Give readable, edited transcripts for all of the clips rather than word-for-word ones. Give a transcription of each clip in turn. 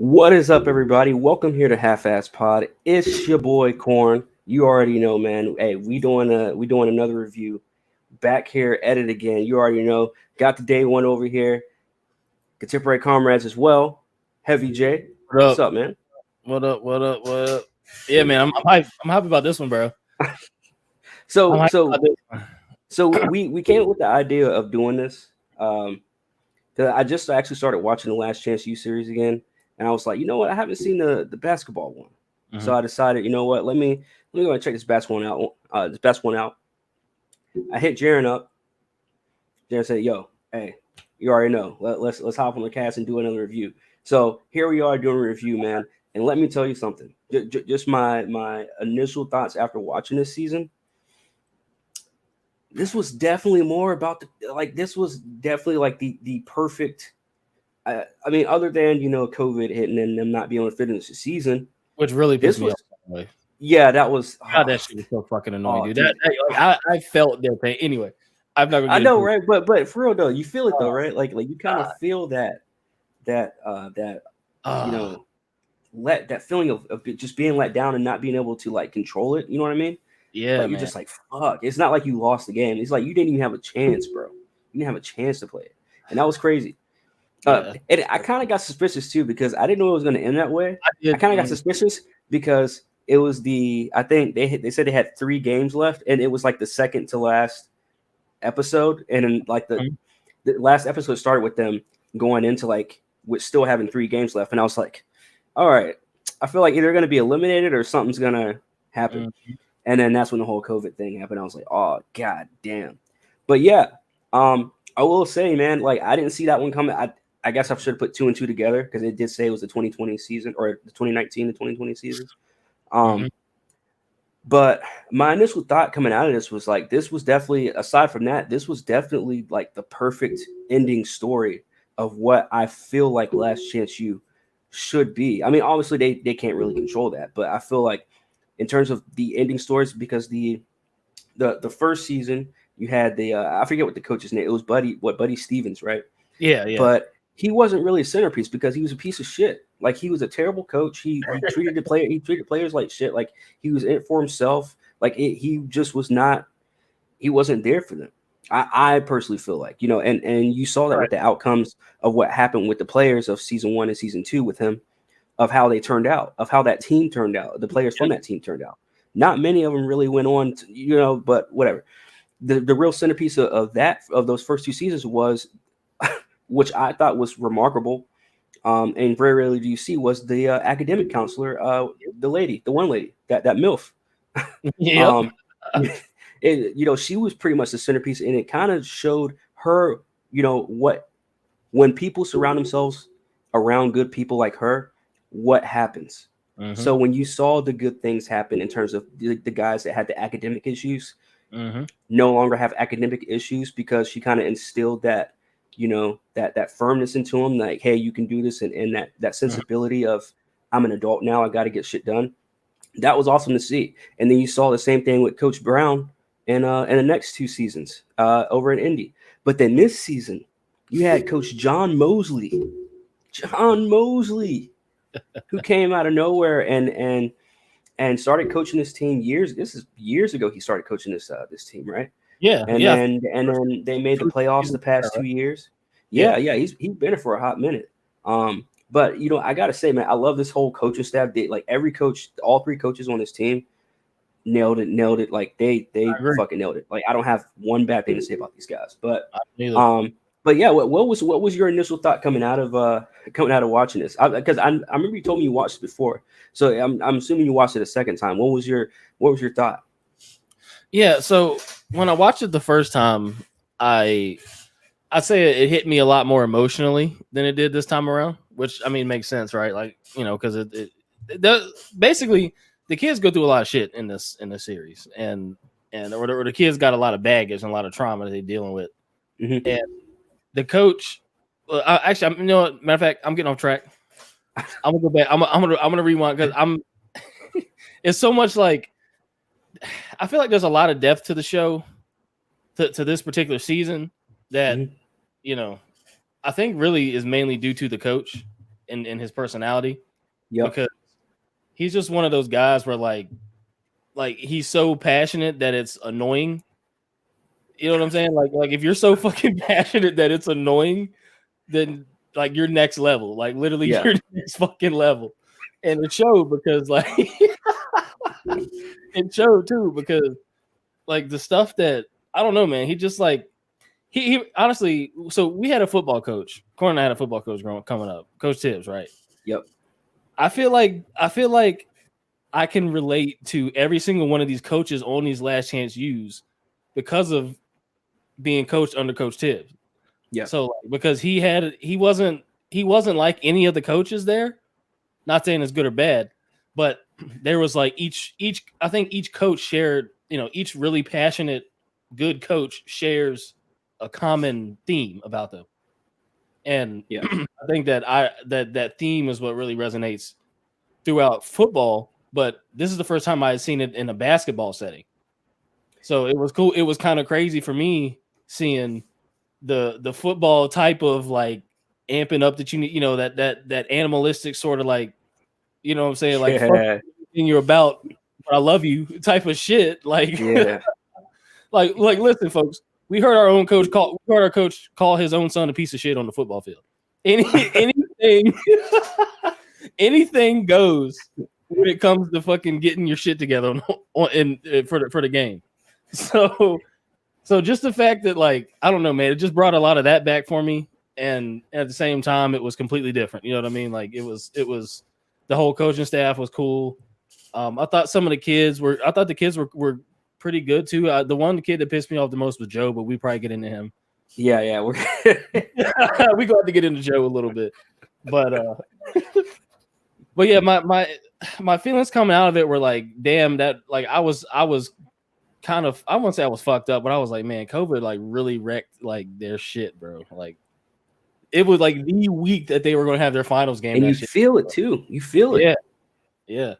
What is up, everybody? Welcome here to Half Ass Pod. It's your boy Corn. You already know, man. Hey, we doing another review. Back here at it again. You already know. Got the day one over here. Contemporary comrades as well. Heavy J. What What's up? up, man? What up? What up? What up? Yeah, man, I'm hyped. I'm happy about this one, bro. I'm So hyped about so this one. so we came up with the idea of doing this. 'Cause I just actually started watching the Last Chance U series again, and I was like, you know what? I haven't seen the basketball one, so Mhm. I decided, you know what? Let me go and check this basketball one out. This best one out. I hit Jaren up. Jaren said, "Yo, hey, you already know. Let's hop on the cast and do another review." So here we are doing a review, man. And let me tell you something. Just my initial thoughts after watching this season. This was definitely more about the like. This was definitely like the perfect. I mean, other than COVID hitting and them not being able to fit into the season, Which really pissed this me off. was By the way. yeah, that was God, that shit was so fucking annoying, oh dude. dude. I felt their pain. Anyway, I'm not gonna I get know, into it. right? But for real though, you feel it though, Oh right? Like you kind of God. feel that you Ah, know let that feeling of just being let down and not being able to like control it. You know what I mean? yeah, Like you're man. just like fuck. It's not like you lost the game. It's like you didn't even have a chance, bro. You didn't have a chance to play it, and that was crazy. Yeah, And I kind of got suspicious too because I didn't know it was going to end that way. I I did. kind of got suspicious because it was I think they said they had 3 games left, and it was like the second to last episode, and then like Mhm. the last episode started with them going into like with still having 3 games left, and I was like, all right, I feel like either going to be eliminated or something's going to happen, Mhm. and then that's when the whole COVID thing happened. I was like, oh god damn, but yeah, I will say, man, like I didn't see that one coming. I guess I should have put two and two together because it did say it was the 2020 season or the 2019 to 2020 season. Um, Mhm. but my initial thought coming out of this was like, this was definitely, aside from that, this was definitely like the perfect ending story of what I feel like Last Chance U should be. I mean, obviously they can't really control that, but I feel like in terms of the ending stories, because the first season you had the I forget what the coach's name. It was Buddy Stevens, right? Yeah, yeah. But he wasn't really a centerpiece because he was a piece of shit. Like he was a terrible coach. He treated players like shit. Like he was in it for himself. Like he just was not. He wasn't there for them. I personally feel like and you saw that Right. with the outcomes of what happened with the players of season one and season two with him, of how they turned out, of how that team turned out, the players from that team turned out. Not many of them really went on to, but whatever. The real centerpiece of those first 2 seasons was, which I thought was remarkable, and very rarely do you see, was the academic counselor, the one lady, that MILF. Yep. Um, she was pretty much the centerpiece, and it kind of showed her, what when people surround themselves around good people like her, what happens. Mhm. So when you saw the good things happen in terms of the guys that had the academic issues, Mhm. no longer have academic issues because she kind of instilled that that firmness into him, like, hey, you can do this, and that Mhm. sensibility of, I'm an adult now, I got to get shit done. That was awesome to see. And then you saw the same thing with Coach Brown in the next 2 seasons over in Indy. But then this season you had Coach John Mosley, who came out of nowhere and started coaching this team years. This is years ago. He started coaching this team, right? Yeah, And yeah. then they made the First playoffs season, the past right? 2 years. Yeah. Yeah, he's been it for a hot minute. But I gotta say, man, I love this whole coaching staff. Like every coach, all 3 coaches on this team nailed it. Like I they agree. fucking nailed it. Like I don't have one bad thing to say about these guys. But I neither. um, but yeah, what was your initial thought coming out of watching this? Because I remember you told me you watched it before, so I'm assuming you watched it a second time. What was your thought? Yeah, so when I watched it the first time, I I'd say it hit me a lot more emotionally than it did this time around, which I mean makes sense, right? Like because it does, basically the kids go through a lot of shit in this series, or the kids got a lot of baggage and a lot of trauma that they're dealing with, Hmm. and the coach. Well, actually, matter of fact, I'm getting off track. I'm gonna go back. I'm gonna rewind because I'm. It's so much like I feel like there's a lot of depth to the show to this particular season that Hmm. you know I think really is mainly due to the coach in his personality. Yep. Because he's just one of those guys where like he's so passionate that it's annoying. You know what I'm saying? Like if you're so fucking passionate that it's annoying, then like you're next level. Like literally you're next fucking level. And it showed because like it showed too because like the stuff that I don't know, man. He just like he honestly. So we had a football coach. Corn and I had a football coach coming up, Coach Tibbs, right? Yep. I feel like I can relate to every single one of these coaches on these last chance U's because of being coached under Coach Tibbs. Yeah. So because he wasn't like any of the coaches there. Not saying it's good or bad, but there was like each I think each coach shared, each really passionate good coach shares a common theme about them. And yeah, I think that theme is what really resonates throughout football, but this is the first time I had seen it in a basketball setting. So it was cool. It was kind of crazy for me seeing the football type of like amping up that you need, that animalistic sort of like, you know what I'm saying? Like fuck everything you're about, but I love you type of shit. Like, like listen, folks, we heard our coach call his own son a piece of shit on the football field. Anything anything goes when it comes to fucking getting your shit together for the game. So just the fact that like I don't know, man, it just brought a lot of that back for me, and at the same time, it was completely different. You know what I mean? Like it was the whole coaching staff was cool. I thought the kids were pretty good too. The one kid that pissed me off the most was Joe, but we probably get into him. Yeah, we go have to get into Joe a little bit, but yeah, my feelings coming out of it were like, damn, that like I was kind of, I wouldn't say I was fucked up, but I was like, man, COVID like really wrecked like their shit, bro. Like it was like the week that they were going to have their finals game, and you feel it too. You feel it. Yeah.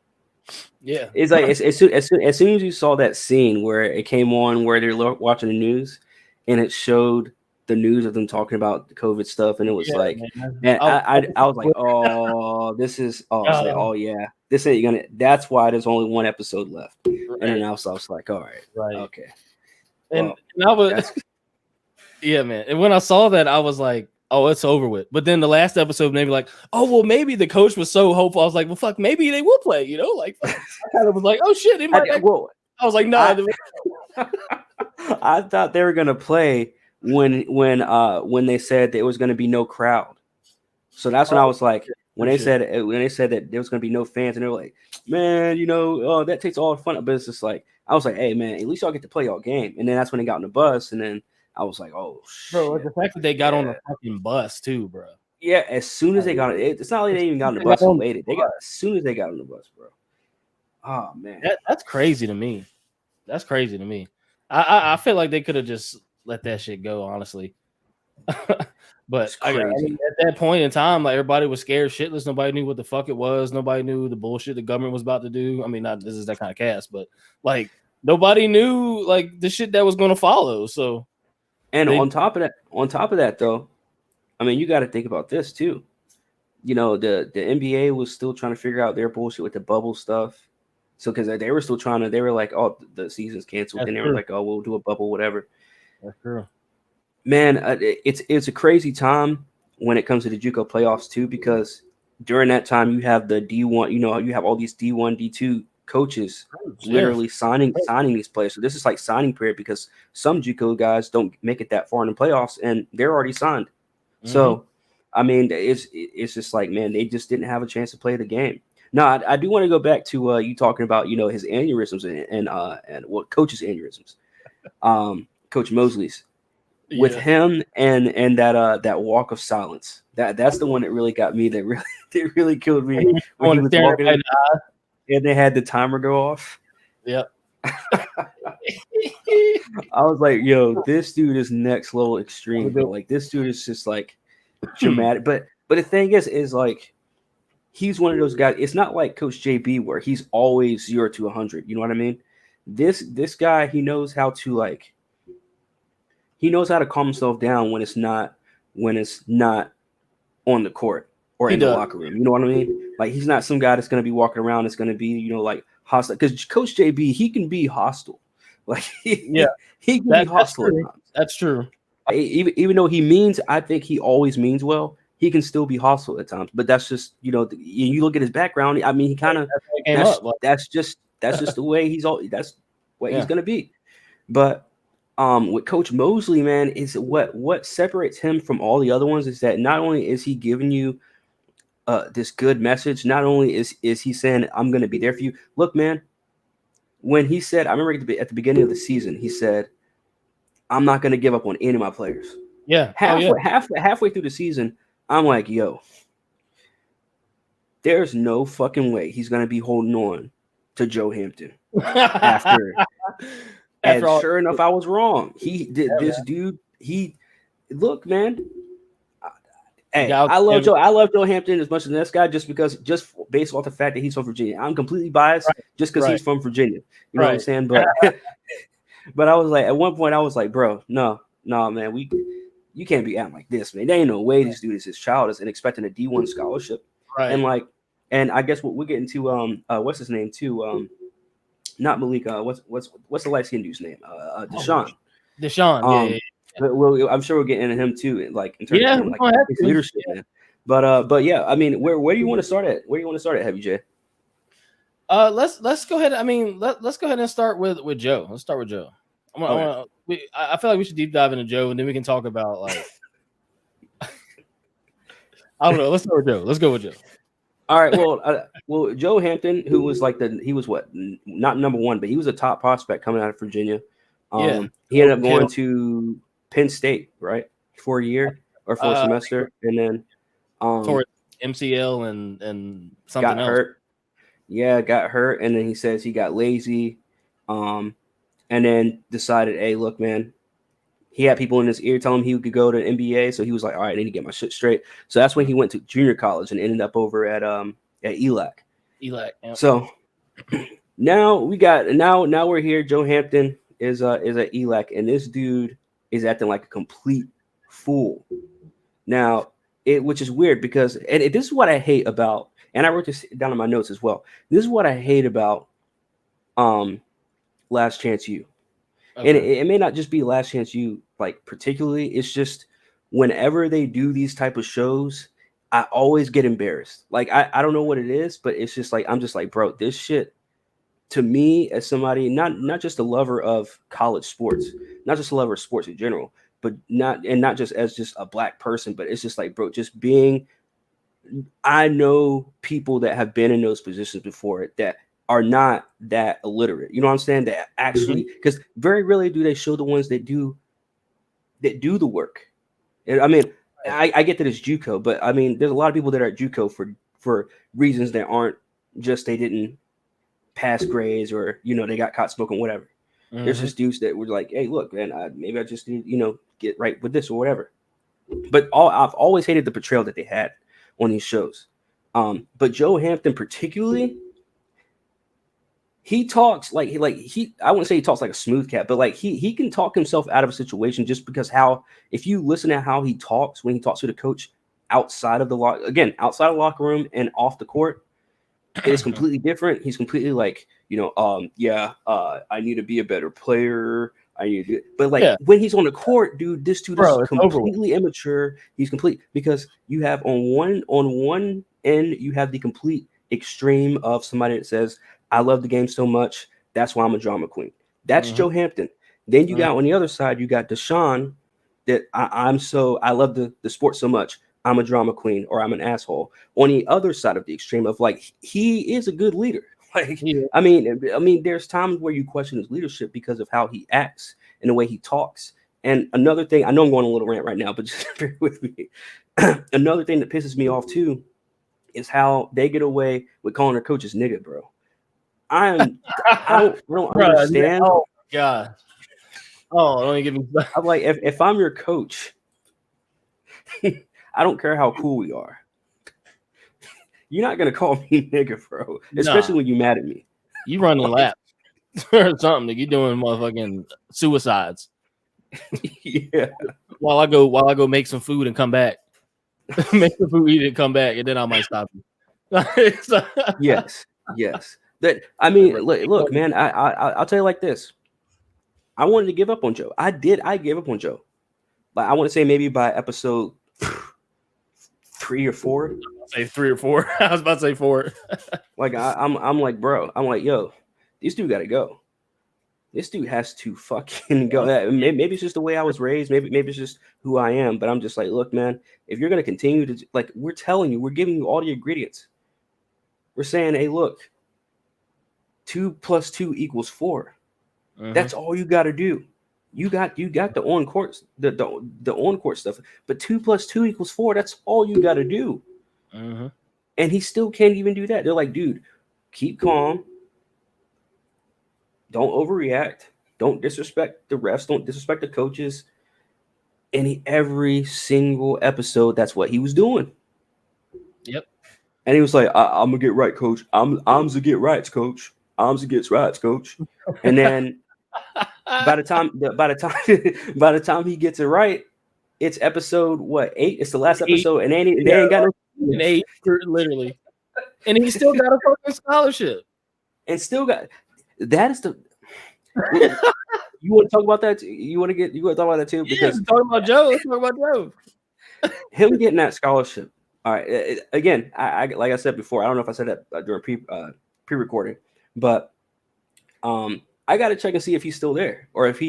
It's like as soon as you saw that scene where it came on, where they're watching the news, and it showed the news of them talking about the COVID stuff, and it was like, man, I was like, oh, this is, yeah, this ain't gonna. That's why there's only one episode left, right. And then I was like, all right, okay, and I was, yeah, man, and when I saw that, I was like, oh, it's over with. But then the last episode made me like, oh, well, maybe the coach was so hopeful. I was like, well, fuck, maybe they will play, like I kind of was like, oh shit, they might. I was like, no. I thought they were gonna play when they said there was gonna be no crowd. So that's when I was like, when they said that there was gonna be no fans, and they were like, man, that takes all the fun. But it's just like, I was like, hey man, at least y'all get to play y'all game. And then that's when they got on the bus, and then I was like, oh, bro, the fact that they got on the fucking bus too, bro. Yeah, as soon as they got it, it's not like they even got on the bus and waited. They got as soon as they got on the bus, bro. Oh man, that's crazy to me. That's crazy to me. I feel like they could have just let that shit go, honestly. But I mean, at that point in time, like everybody was scared shitless. Nobody knew what the fuck it was. Nobody knew the bullshit the government was about to do. I mean, not this is that kind of cast, but like nobody knew like the shit that was going to follow. So. And on top of that, though, I mean, you got to think about this too. The NBA was still trying to figure out their bullshit with the bubble stuff. So because they were still they were like, oh, the season's canceled, and they were like, oh, we'll do a bubble, whatever. That's true. Man, it's a crazy time when it comes to the JUCO playoffs too, because during that time you have the D1, you have all these D1, D2 coaches literally signing these players. So this is like signing period because some JUCO guys don't make it that far in the playoffs and they're already signed. Mm-hmm. So, I mean, it's just like, man, they just didn't have a chance to play the game. Now, I do want to go back to you talking about, his aneurysms and what coach's aneurysms, Coach Mosley's with him and that walk of silence. That's the one that really got me. That really killed me when he was walking. And they had the timer go off. Yep. I was like, yo, this dude is next level extreme, bro. Like this dude is just like dramatic. But the thing is like he's one of those guys. It's not like Coach JB where he's always 0 to 100. You know what I mean? This guy, he knows how to calm himself down when it's not on the court or He in the does. locker room. You know what I mean? Like he's not some guy that's going to be walking around that's going to be, you know, like hostile. Because Coach JB, he can be hostile. Like Yeah, he can be that's hostile at true. times. That's true. Even though he means, I think he always means well. He can still be hostile at times. But that's just, you know, you look at his background. I mean, he kind of That's how it came up. Like, that's just the way he's all. That's what Yeah. he's going to be. But with Coach Mosley, man, is what separates him from all the other ones is that not only is he giving you this good message, not only is he saying I'm going to be there for you. Look, man, when he said, I remember at the beginning of the season, he said, I'm not going to give up on any of my players. yeah. Halfway through the season, I'm like, yo, there's no fucking way he's going to be holding on to Joe Hampton after. And sure enough, I was wrong. He did this dude. Look, man. Hey, I love Joe Hampton as much as this guy just based off the fact that he's from Virginia. I'm completely biased just because he's from Virginia. You know what I'm saying? But but I was like, at one point I was like, bro, no, man, you can't be acting like this, man. There ain't no way this dude is his child and expecting a D1 scholarship. Right. And I guess what we're getting to what's his name too? Not Malik. What's the light skinned dude's name? Deshaun. Deshaun. Well, I'm sure we're getting into him too, like in terms of like his leadership, man. But yeah, I mean, where do you want to start at? Where do you want to start at, Heavy J? Let's go ahead. I mean, let's go ahead and start with Joe. Let's start with Joe. I feel like we should deep dive into Joe, and then we can talk about like I don't know. Let's start with Joe. Let's go with Joe. All right. Well, Joe Hampton, who was like he was what, not number one, but he was a top prospect coming out of Virginia. He ended up going to Penn State, right, for a year or for a semester, and then for MCL and something got else. hurt. Yeah, got hurt, and then he says he got lazy, and then decided, hey, look, man. He had people in his ear telling him he could go to an NBA, so he was like, all right, I need to get my shit straight. So that's when he went to junior college and ended up over at ELAC. ELAC. Yeah. So now we're here. Joe Hampton is at ELAC, and this dude is acting like a complete fool. Now, which is weird because this is what I hate about, and I wrote this down in my notes as well. This is what I hate about Last Chance U. Okay. And it may not just be Last Chance U, like particularly. It's just whenever they do these type of shows, I always get embarrassed. Like I don't know what it is, but it's just like I'm just like, bro, this shit to me as somebody not just a lover of college sports, not just a lover of sports in general, but not just as just a black person, but it's just like, bro, just being. I know people that have been in those positions before that are not that illiterate. You know what I'm saying? That actually, because very rarely do they show the ones that do the work. And I mean, I get that it's JUCO, but I mean, there's a lot of people that are at JUCO for reasons that aren't just they didn't pass grades or, you know, they got caught smoking, whatever. There's just dudes that were like, hey, look, man, maybe I just need, you know, get right with this or whatever. But I've always hated the portrayal that they had on these shows. But Joe Hampton particularly, he talks I wouldn't say he talks like a smooth cat, but like he can talk himself out of a situation just because if you listen to how he talks when he talks to the coach outside of the locker room and off the court, it's completely different. He's completely like, you know, I need to be a better player. When he's on the court, dude, this dude is completely immature. He's complete because you have on one end, you have the complete extreme of somebody that says, I love the game so much. That's why I'm a drama queen. That's Joe Hampton. Then you got on the other side, you got Deshaun that I love the sport so much. I'm a drama queen or I'm an asshole. On the other side of the extreme of like, he is a good leader. Like, I mean, there's times where you question his leadership because of how he acts and the way he talks. And another thing, I know I'm going on a little rant right now, but just bear with me. Another thing that pisses me off too is how they get away with calling their coaches nigga, bro. I don't understand. Oh God. Oh, don't even give me. I'm like, if I'm your coach, I don't care how cool we are. You're not gonna call me nigga, bro. Especially when you're mad at me. You running laps or something. You doing motherfucking suicides. Yeah. While I go make some food and come back. Make the food eat it, come back, and then I might stop you. So- Yes, yes. That I mean, look, man. I'll tell you like this. I wanted to give up on Joe. I did. I gave up on Joe. Like I want to say maybe by episode 3 or 4. say 3 or 4. I was about to say 4. Like I'm like, bro. I'm like, yo, this dude got to go. This dude has to fucking go. Maybe it's just the way I was raised. Maybe it's just who I am. But I'm just like, look, man. If you're gonna continue to like, we're telling you, we're giving you all the ingredients. We're saying, hey, look, 2 + 2 = 4. Mhm. That's all you got to do. You got the on court the on court stuff, but 2 + 2 = 4. That's all you got to do. Mhm. And he still can't even do that. They're like, dude, keep calm. Don't overreact. Don't disrespect the refs. Don't disrespect the coaches. And every single episode, that's what he was doing. Yep. And he was like, I'm gonna get right, coach. I'm to get rights, coach. I'm to get rights, coach. And then by the time he gets it right, it's episode 8? It's the last episode, and they ain't got no an 8, literally, and he still got a fucking scholarship. And still got that is the. You want to talk about that? You want to talk about that too? Because talking about Joe, let's talk about Joe. Him getting that scholarship. All right. Again, I like I said before, I don't know if I said that during pre-recording, but I got to check and see if he's still there or if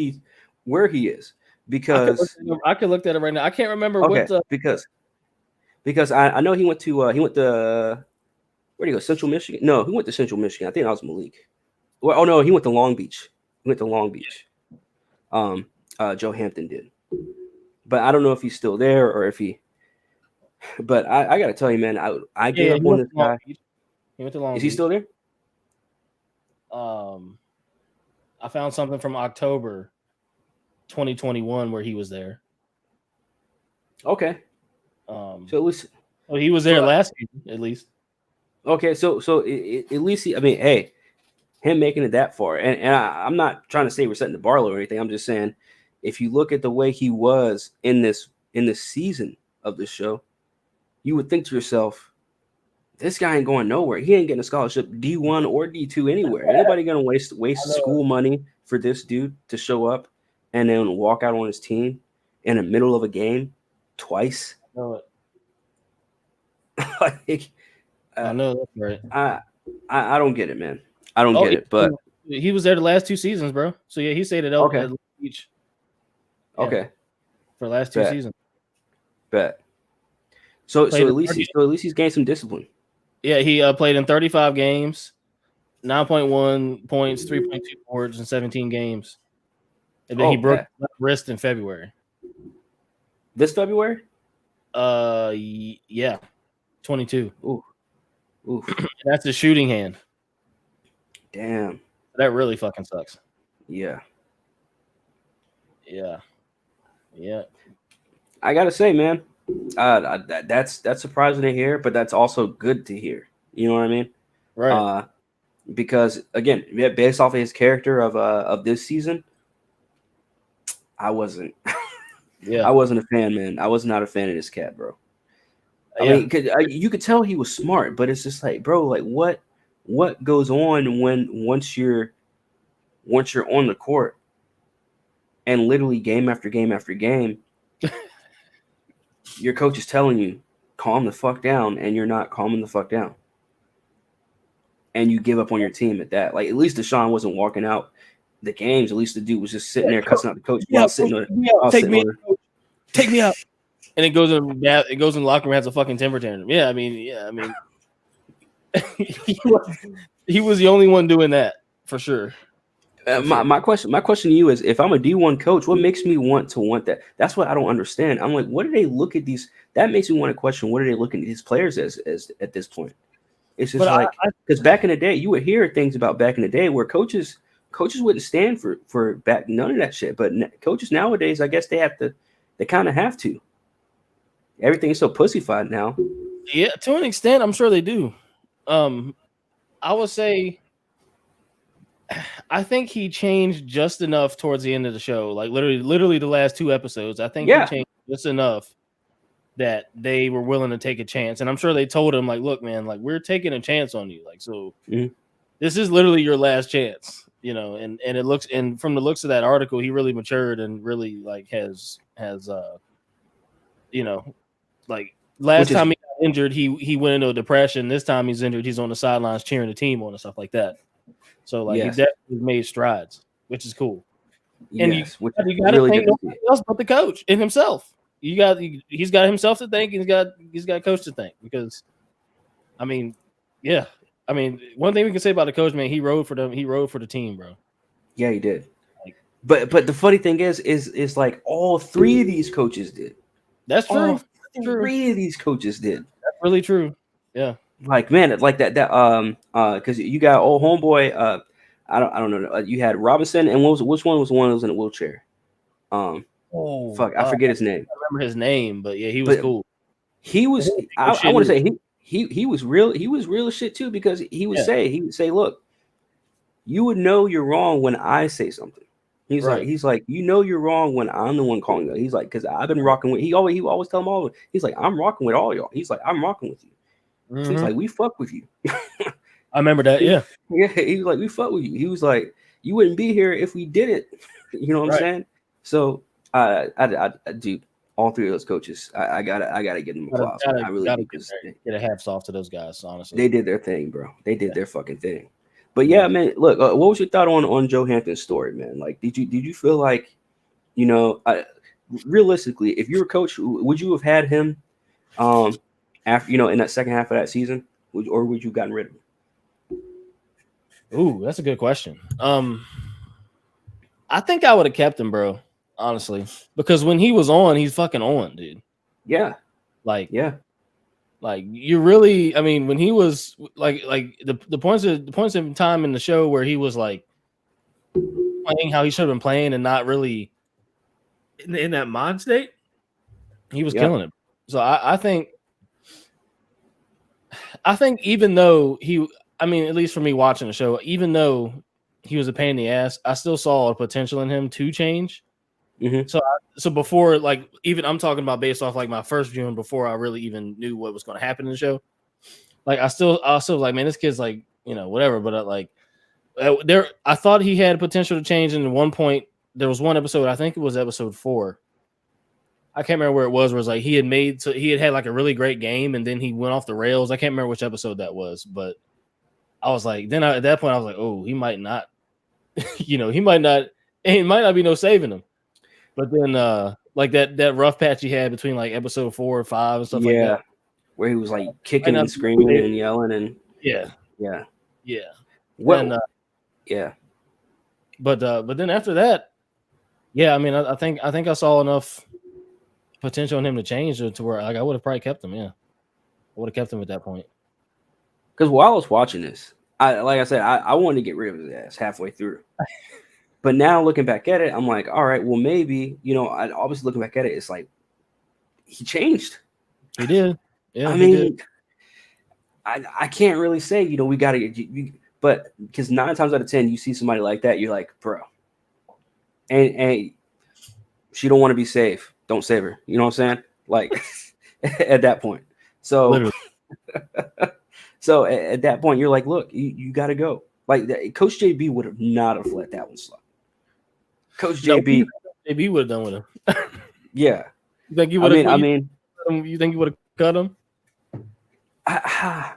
where he is, because I can look at it right now. I can't remember okay, what because I know he went to where did he go? Central Michigan? No, he went to Central Michigan. I think that was Malik. Well, oh no, he went to Long Beach. Joe Hampton did, but I don't know if he's still there or if he. But I got to tell you, man, I gave up on this guy. He went to Long Beach. Is he still there? I found something from October 2021 where he was there. Okay. So at least he was there last season, at least. Okay, so at least I mean, hey, him making it that far, and I'm not trying to say we're setting the bar low or anything. I'm just saying, if you look at the way he was in this season of the show, you would think to yourself, this guy ain't going nowhere. He ain't getting a scholarship D1 or D2 anywhere. Anybody gonna waste school money for this dude to show up and then walk out on his team in the middle of a game twice? Like, I know that's right. I don't get it, man. I don't get it. But he was there the last 2 seasons, bro. So yeah, he stayed at Long Beach. Yeah, okay. For the last 2 seasons. Bet. So at least he's gained some discipline. Yeah, he played in 35 games, 9.1 points, 3.2 boards in 17 games. And then he broke his wrist in February. This February? Yeah. 22. Ooh. That's a shooting hand. Damn. That really fucking sucks. Yeah. I gotta say, man, that's surprising to hear, but that's also good to hear. You know what I mean? Right. Because again, based off of his character of this season, I wasn't. I wasn't a fan, man. I was not a fan of this cat, bro. I mean, you could tell he was smart, but it's just like, bro, like what goes on once you're on the court and literally game after game after game, your coach is telling you, calm the fuck down, and you're not calming the fuck down. And you give up on your team at that. Like, at least Deshaun wasn't walking out the games. At least the dude was just sitting there cussing out the coach. Take me out. And it goes in the locker room, has a fucking temper tantrum. Yeah, I mean, he was the only one doing that for sure. My question to you is, if I'm a D1 coach, what makes me want that? That's what I don't understand. I'm like, what do they look at these? That makes me want to question, what are they looking at these players as at this point? It's just because back in the day, you would hear things about back in the day where coaches wouldn't stand for back none of that shit. But coaches nowadays, I guess they kind of have to. Everything's so pussyfied now. Yeah, to an extent, I'm sure they do. I would say, I think he changed just enough towards the end of the show. Like literally the last 2 episodes. I think he changed just enough that they were willing to take a chance. And I'm sure they told him, like, look, man, like, we're taking a chance on you. Like, so this is literally your last chance, you know, and it looks, and from the looks of that article, he really matured and really like has you know, like last time he got injured, he went into a depression. This time he's injured, he's on the sidelines cheering the team on and stuff like that. So like he definitely made strides, which is cool. And you got to thank nobody else but the coach and himself. He's got himself to thank. He's got coach to thank because, I mean, yeah. I mean, one thing we can say about the coach, man, he rode for them. He rode for the team, bro. Yeah, he did. But the funny thing is like all three of these coaches did. That's true. All three of these coaches did. That's really true. Yeah. Like, man, like that because you got old homeboy. I don't know. You had Robinson, and which one was the one that was in a wheelchair? I forget his name. I remember his name, but yeah, he was cool. He was. I want to say he was real. He was real as shit too because he would say, look, you would know you're wrong when I say something. He's like, you know you're wrong when I'm the one calling you. He's like, because I've been rocking with. He always tell them all. He's like, I'm rocking with all y'all. He's like, I'm rocking with you. Mm-hmm. So he's like, we fuck with you. I remember that. Yeah. Yeah. He was like, we fuck with you. He was like, you wouldn't be here if we didn't. You know what I'm saying? So I do. All three of those coaches, I gotta give them applause. I really get a hats off to those guys. Honestly, they did their thing, bro. They did their fucking thing. But yeah, man. Look, what was your thought on Joe Hampton's story, man? Like, did you feel like, you know, realistically, if you were a coach, would you have had him, after in that second half of that season, or would you have gotten rid of him? Ooh, that's a good question. I think I would have kept him, bro. Honestly, because when he was on, he's fucking on, dude. Yeah. Like you really, I mean, when he was like the points in time in the show where he was like playing how he should have been playing and not really in that mind state, he was killing it. So I think even though at least for me watching the show, even though he was a pain in the ass, I still saw a potential in him to change. Mm-hmm. So before, like, even I'm talking about based off like my first viewing before I really even knew what was going to happen in the show. Like I still like, man, this kid's like, whatever. But I thought he had potential to change. And at one point, there was one episode, I think it was episode 4. I can't remember where it was. Where it was like he had like a really great game, and then he went off the rails. I can't remember which episode that was, but I was like, at that point, I was like, oh, he might not, he might not, and it might not be no saving him. But then, like that rough patch he had between like episode 4 or 5 and stuff like that, where he was like kicking and screaming and yelling and yeah. Well, and, But then after that, I mean, I think I saw enough potential in him to change to where like I would have probably kept him. Yeah, I would have kept him at that point. Because while I was watching this, I wanted to get rid of his ass halfway through. But now looking back at it, I'm like, all right, well, maybe, I obviously looking back at it, it's like he changed. He did. Yeah. I mean, I can't really say, we got to, but because 9 times out of 10, you see somebody like that, you're like, bro, and she don't want to be safe. Don't save her. You know what I'm saying? Like at that point. So, so at that point, you're like, look, you got to go. Like Coach JB would have not have let that one slide. Coach JB would have done with him. Yeah. You think you would have? You think you would have cut him? I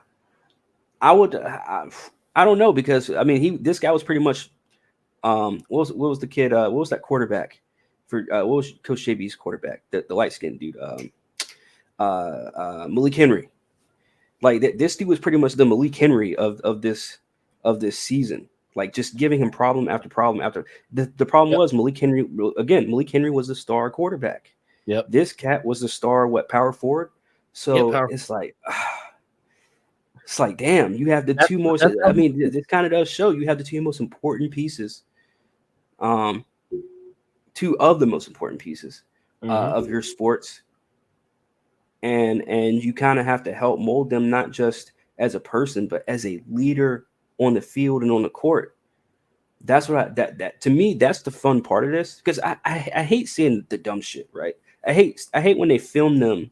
would. I don't know because this guy was pretty much. What was the kid? What was that quarterback for? What was Coach JB's quarterback? The light skinned dude. Malik Henry. Like this dude was pretty much the Malik Henry of this season. Like just giving him problem after problem after. The problem was Malik Henry again. Malik Henry was the star quarterback. Yep. This cat was the star power forward. So it's like. It's like, damn, you have the two most. I mean, this kind of does show you have the two most important pieces. Two of the most important pieces of your sports, and you kind of have to help mold them not just as a person, but as a leader on the field and on the court. That's what that to me, that's the fun part of this because I hate seeing the dumb shit, right? I hate when they film them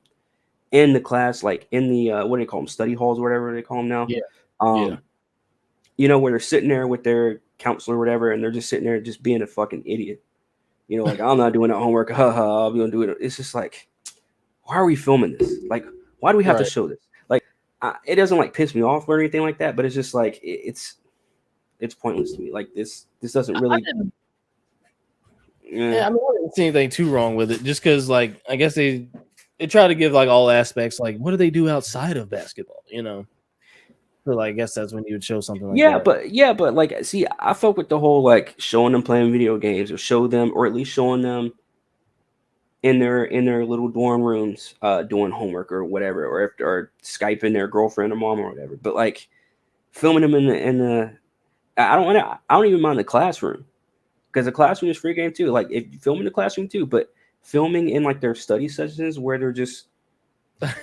in the class, like in the what do they call them, study halls or whatever they call them now. Yeah. You know, where they're sitting there with their counselor or whatever, and they're just sitting there just being a fucking idiot. You know, like, I'm not doing that homework. I'll be gonna do it. It's just like, why are we filming this? Like, why do we have to show this? Like, it doesn't like piss me off or anything like that, but it's just like it's pointless to me. Like this doesn't really. Yeah, I mean, I didn't see anything too wrong with it. Just because, like, I guess they try to give like all aspects. Like, what do they do outside of basketball? You know. So, like, I guess that's when you would show something like that. But like, see, I fuck with the whole like showing them playing video games or show them, or at least showing them in their little dorm rooms doing homework or whatever, or Skyping their girlfriend or mom or whatever. But like filming them in the I don't even mind the classroom, because the classroom is free game too. Like, if you film in the classroom too, but filming in like their study sessions where they're just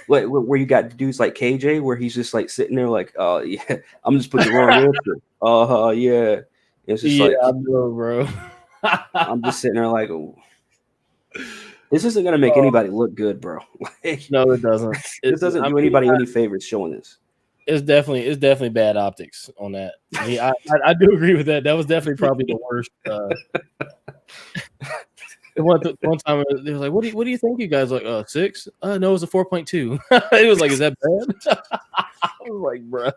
where you got dudes like KJ, where he's just like sitting there like, oh yeah, I'm just putting the wrong answer. Yeah. It's just like, I know, bro. I'm just sitting there like, oh, this isn't gonna make anybody look good, bro. Like, no, it doesn't. This doesn't do anybody any favors showing this. It's definitely bad optics on that. I do agree with that. That was definitely probably the worst. One time they was like, "What do you think, you guys?" Like, 6? No, it was a 4.2. It was like, "Is that bad?" I was like, "Bro."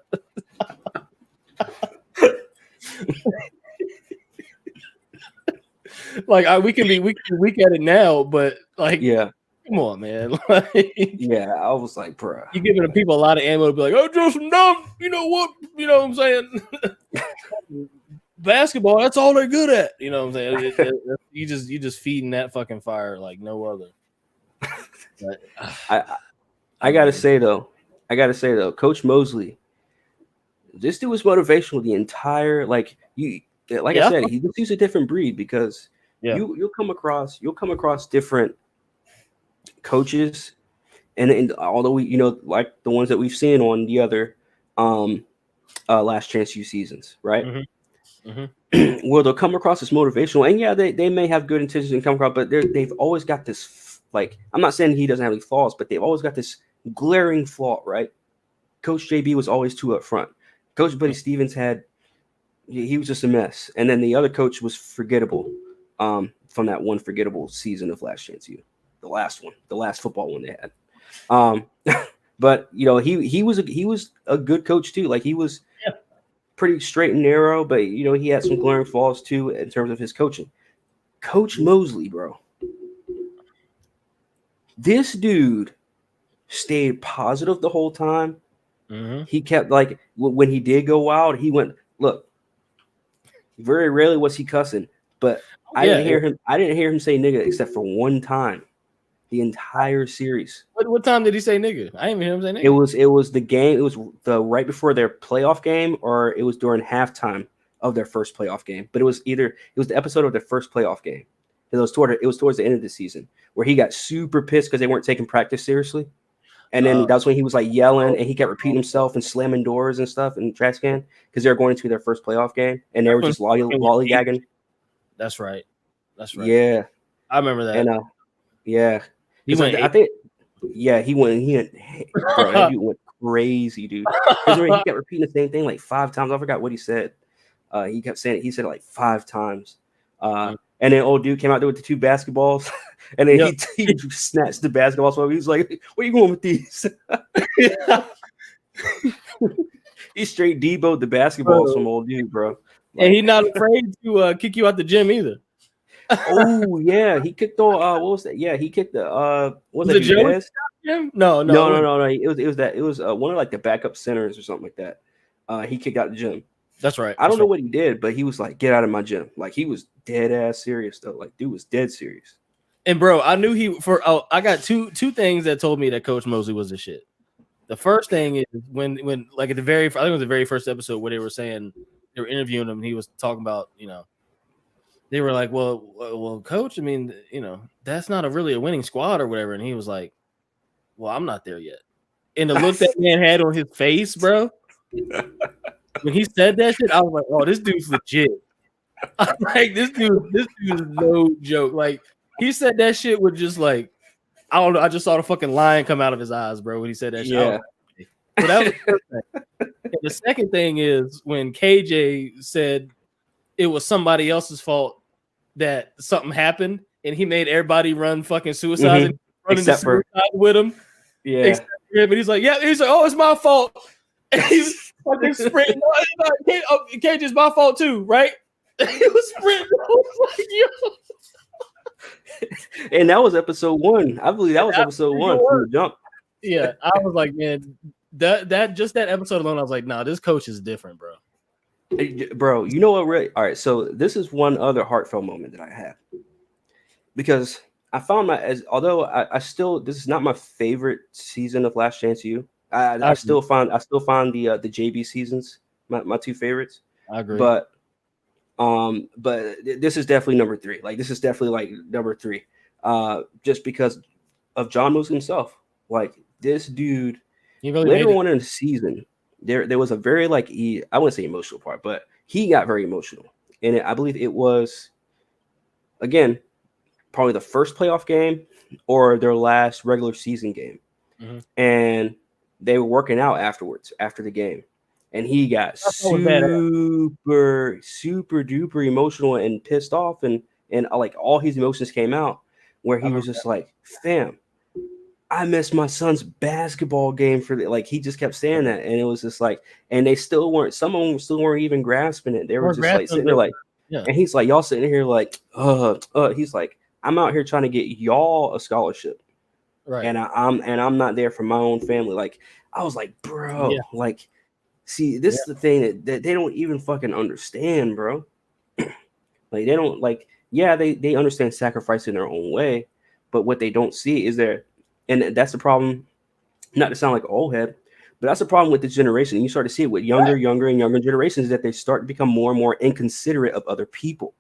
Like, we can be weak at it now, but like, yeah, come on, man. Like, yeah, I was like, bro, you're giving the people a lot of ammo to be like, "Oh, Joseph, dumb." You know what? You know what I'm saying? Basketball, that's all they're good at. You know what I'm saying? You just feeding that fucking fire like no other. But, I gotta say though, Coach Mosley, this dude was motivational the entire I said, he's a different breed, because you'll come across different coaches, and although we, you know, like the ones that we've seen on the other Last Chance U seasons, right? Mm-hmm. Mm-hmm. Well, they'll come across as motivational, and yeah, they may have good intentions and come across, but they've always got this, like, I'm not saying he doesn't have any flaws, but they've always got this glaring flaw, right? Coach JB was always too up front. Coach Buddy Stevens he was just a mess, and then the other coach was forgettable from that one forgettable season of Last Chance U, the last football one they had. But you know, he was a good coach too. Like, he was pretty straight and narrow, but you know, he had some glaring flaws too in terms of his coaching. Coach Mosley, bro, this dude stayed positive the whole time. Mm-hmm. He kept, like, when he did go wild, he went, look, very rarely was he cussing, but I didn't hear him say nigga except for one time the entire series. What time did he say nigga? I didn't even hear him say nigga. It was the game. It was the right before their playoff game, or it was during halftime of their first playoff game. But it was the episode of their first playoff game. It was towards the end of the season, where he got super pissed because they weren't taking practice seriously. And then that's when he was like yelling, and he kept repeating himself and slamming doors and stuff in the trash can, because they were going to their first playoff game, and they were just lollygagging. That's right. Yeah, I remember that. And yeah, he went. I think. Yeah, he went. Bro, that dude went crazy, dude. Because he kept repeating the same thing like 5 times. I forgot what he said. He kept saying it. He said it like 5 times. And then old dude came out there with the 2 basketballs, and then he snatched the basketballs from him. He was like, "Where you going with these?" He straight deboed the basketballs from old dude, bro. Like, and he's not afraid to kick you out the gym either. Oh yeah, he kicked the what was that? Yeah, he kicked the what was it? Gym? No. It was one of like the backup centers or something like that. He kicked out the gym. That's right. I don't know what he did, but he was like, "Get out of my gym!" Like, he was dead ass serious though. Like, dude was dead serious. And bro, I knew I got two things that told me that Coach Mosley was the shit. The first thing is when like I think it was the very first episode where they were interviewing him, and he was talking about, you know, they were like, well, Coach, I mean, you know, that's not really a winning squad or whatever. And he was like, well, I'm not there yet. And the look that man had on his face, bro, when he said that shit, I was like, oh, this dude's legit. Like, this dude is no joke. Like, he said that shit with just like, I don't know. I just saw the fucking lion come out of his eyes, bro, when he said that shit. Yeah. So that was the first thing. And the second thing is when KJ said it was somebody else's fault that something happened, and he made everybody run fucking suicide and running Except to suicide with him. Yeah. Except for him. And he's like, yeah. He's like, oh, it's my fault. And he was fucking sprinting. KJ's my fault too, right? He was sprinting. I was like, yo. And that was episode 1. I believe that was episode 1 from the jump. Yeah, I was like, man, that just that episode alone, I was like, nah, this coach is different, bro. Bro, you know what? Really? All right, so this is one other heartfelt moment that I had because I found although I still, this is not my favorite season of Last Chance U. I still find the JB seasons my two favorites. I agree, but this is definitely number 3. Like this is definitely like number 3, just because of John Moose himself. Like this dude, he really later on in the season, there was a very I wouldn't say emotional part, but he got very emotional, and I believe it was again probably the first playoff game or their last regular season game, and they were working out afterwards after the game. And he got super duper emotional and pissed off, and like all his emotions came out, where he was just like, "Fam, I missed my son's basketball game for like." He just kept saying that, and it was just like, and they still weren't. Some of them still weren't even grasping it. They were just like sitting there, like, and he's like, "Y'all sitting here like, He's like, "I'm out here trying to get y'all a scholarship, right? And I'm not there for my own family." Like, I was like, bro, like. See, this is the thing that they don't even fucking understand, bro. Like they don't like, they understand sacrifice in their own way, but what they don't see is and that's the problem. Not to sound like an old head, but that's the problem with this generation. And you start to see it with younger generations, that they start to become more and more inconsiderate of other people.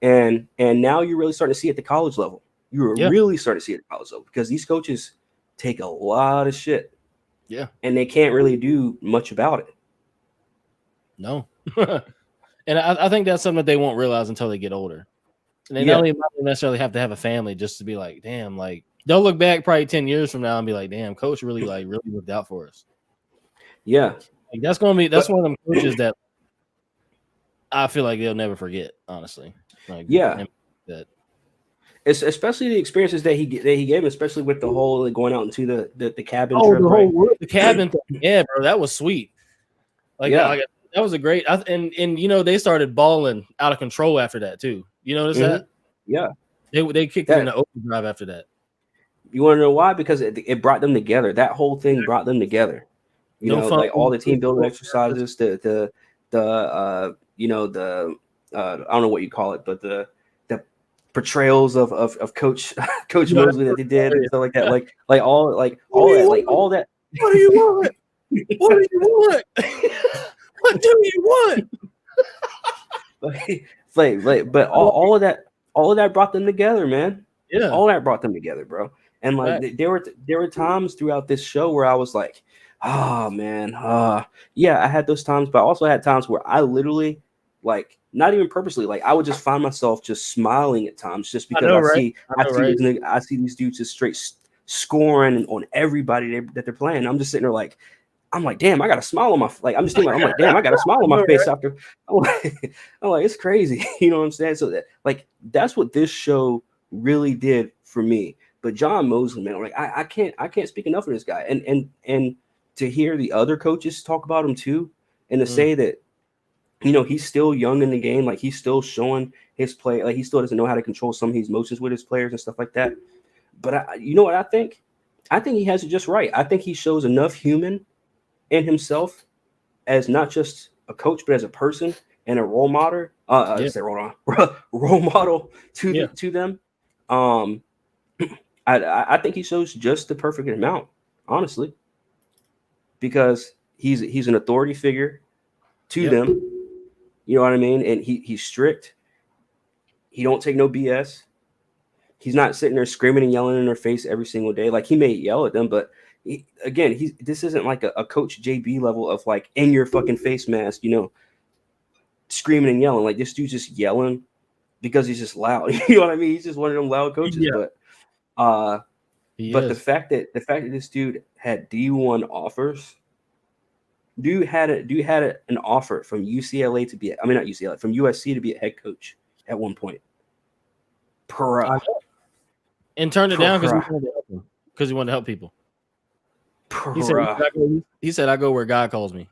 And now you're really starting to see it at the college level. You're really starting to see it at the college level because these coaches take a lot of shit. Yeah. And they can't really do much about it. No. And I think that's something that they won't realize until they get older. And they don't even necessarily have to have a family just to be like, damn, like they'll look back probably 10 years from now and be like, damn, coach really looked out for us. Yeah. Like, that's one of them coaches that I feel like they'll never forget, honestly. Like, that. It's especially the experiences that he gave, especially with the whole going out into the cabin. Oh, trip, the cabin thing. Yeah, bro, that was sweet. That was a great. And they started balling out of control after that too. You notice that? Yeah, they kicked it in the overdrive after that. You want to know why? Because it brought them together. That whole thing brought them together. Like all the team building exercises, I don't know what you call it, but the portrayals of Coach Mosley that they did and stuff like that, like all that. What do you want? What do you want? What do you want? But all of that brought them together, man. Yeah, all that brought them together, bro. And like there were times throughout this show where I was like, oh man, I had those times, but I also had times where I literally, like, not even purposely, like I would just find myself just smiling at times, just because I see these dudes just straight scoring on everybody that they're playing. I'm just sitting there like, I'm like, damn, I got a smile on my damn, I got a smile on my face after. I'm like, it's crazy, you know what I'm saying? So that's what this show really did for me. But John Mosley, man, like I can't speak enough of this guy, and to hear the other coaches talk about him too, and to say that, he's still young in the game, like he's still showing his play, like he still doesn't know how to control some of his emotions with his players and stuff like that. But you know what I think? I think he has it just right. I think he shows enough human in himself as not just a coach, but as a person and a role model. Role model to them. I think he shows just the perfect amount, honestly, because he's an authority figure to them. You know what I mean? And he's strict. He don't take no BS. He's not sitting there screaming and yelling in their face every single day. Like, he may yell at them, but this isn't like a Coach JB level of like in your fucking face mask, screaming and yelling. Like, this dude's just yelling because he's just loud. You know what I mean? He's just one of them loud coaches. Yeah. But But the fact that this dude had D1 offers, dude had an offer from UCLA to be, not UCLA, from USC to be a head coach at one point. And turned it down because he wanted to help people. He said, "I go where God calls me."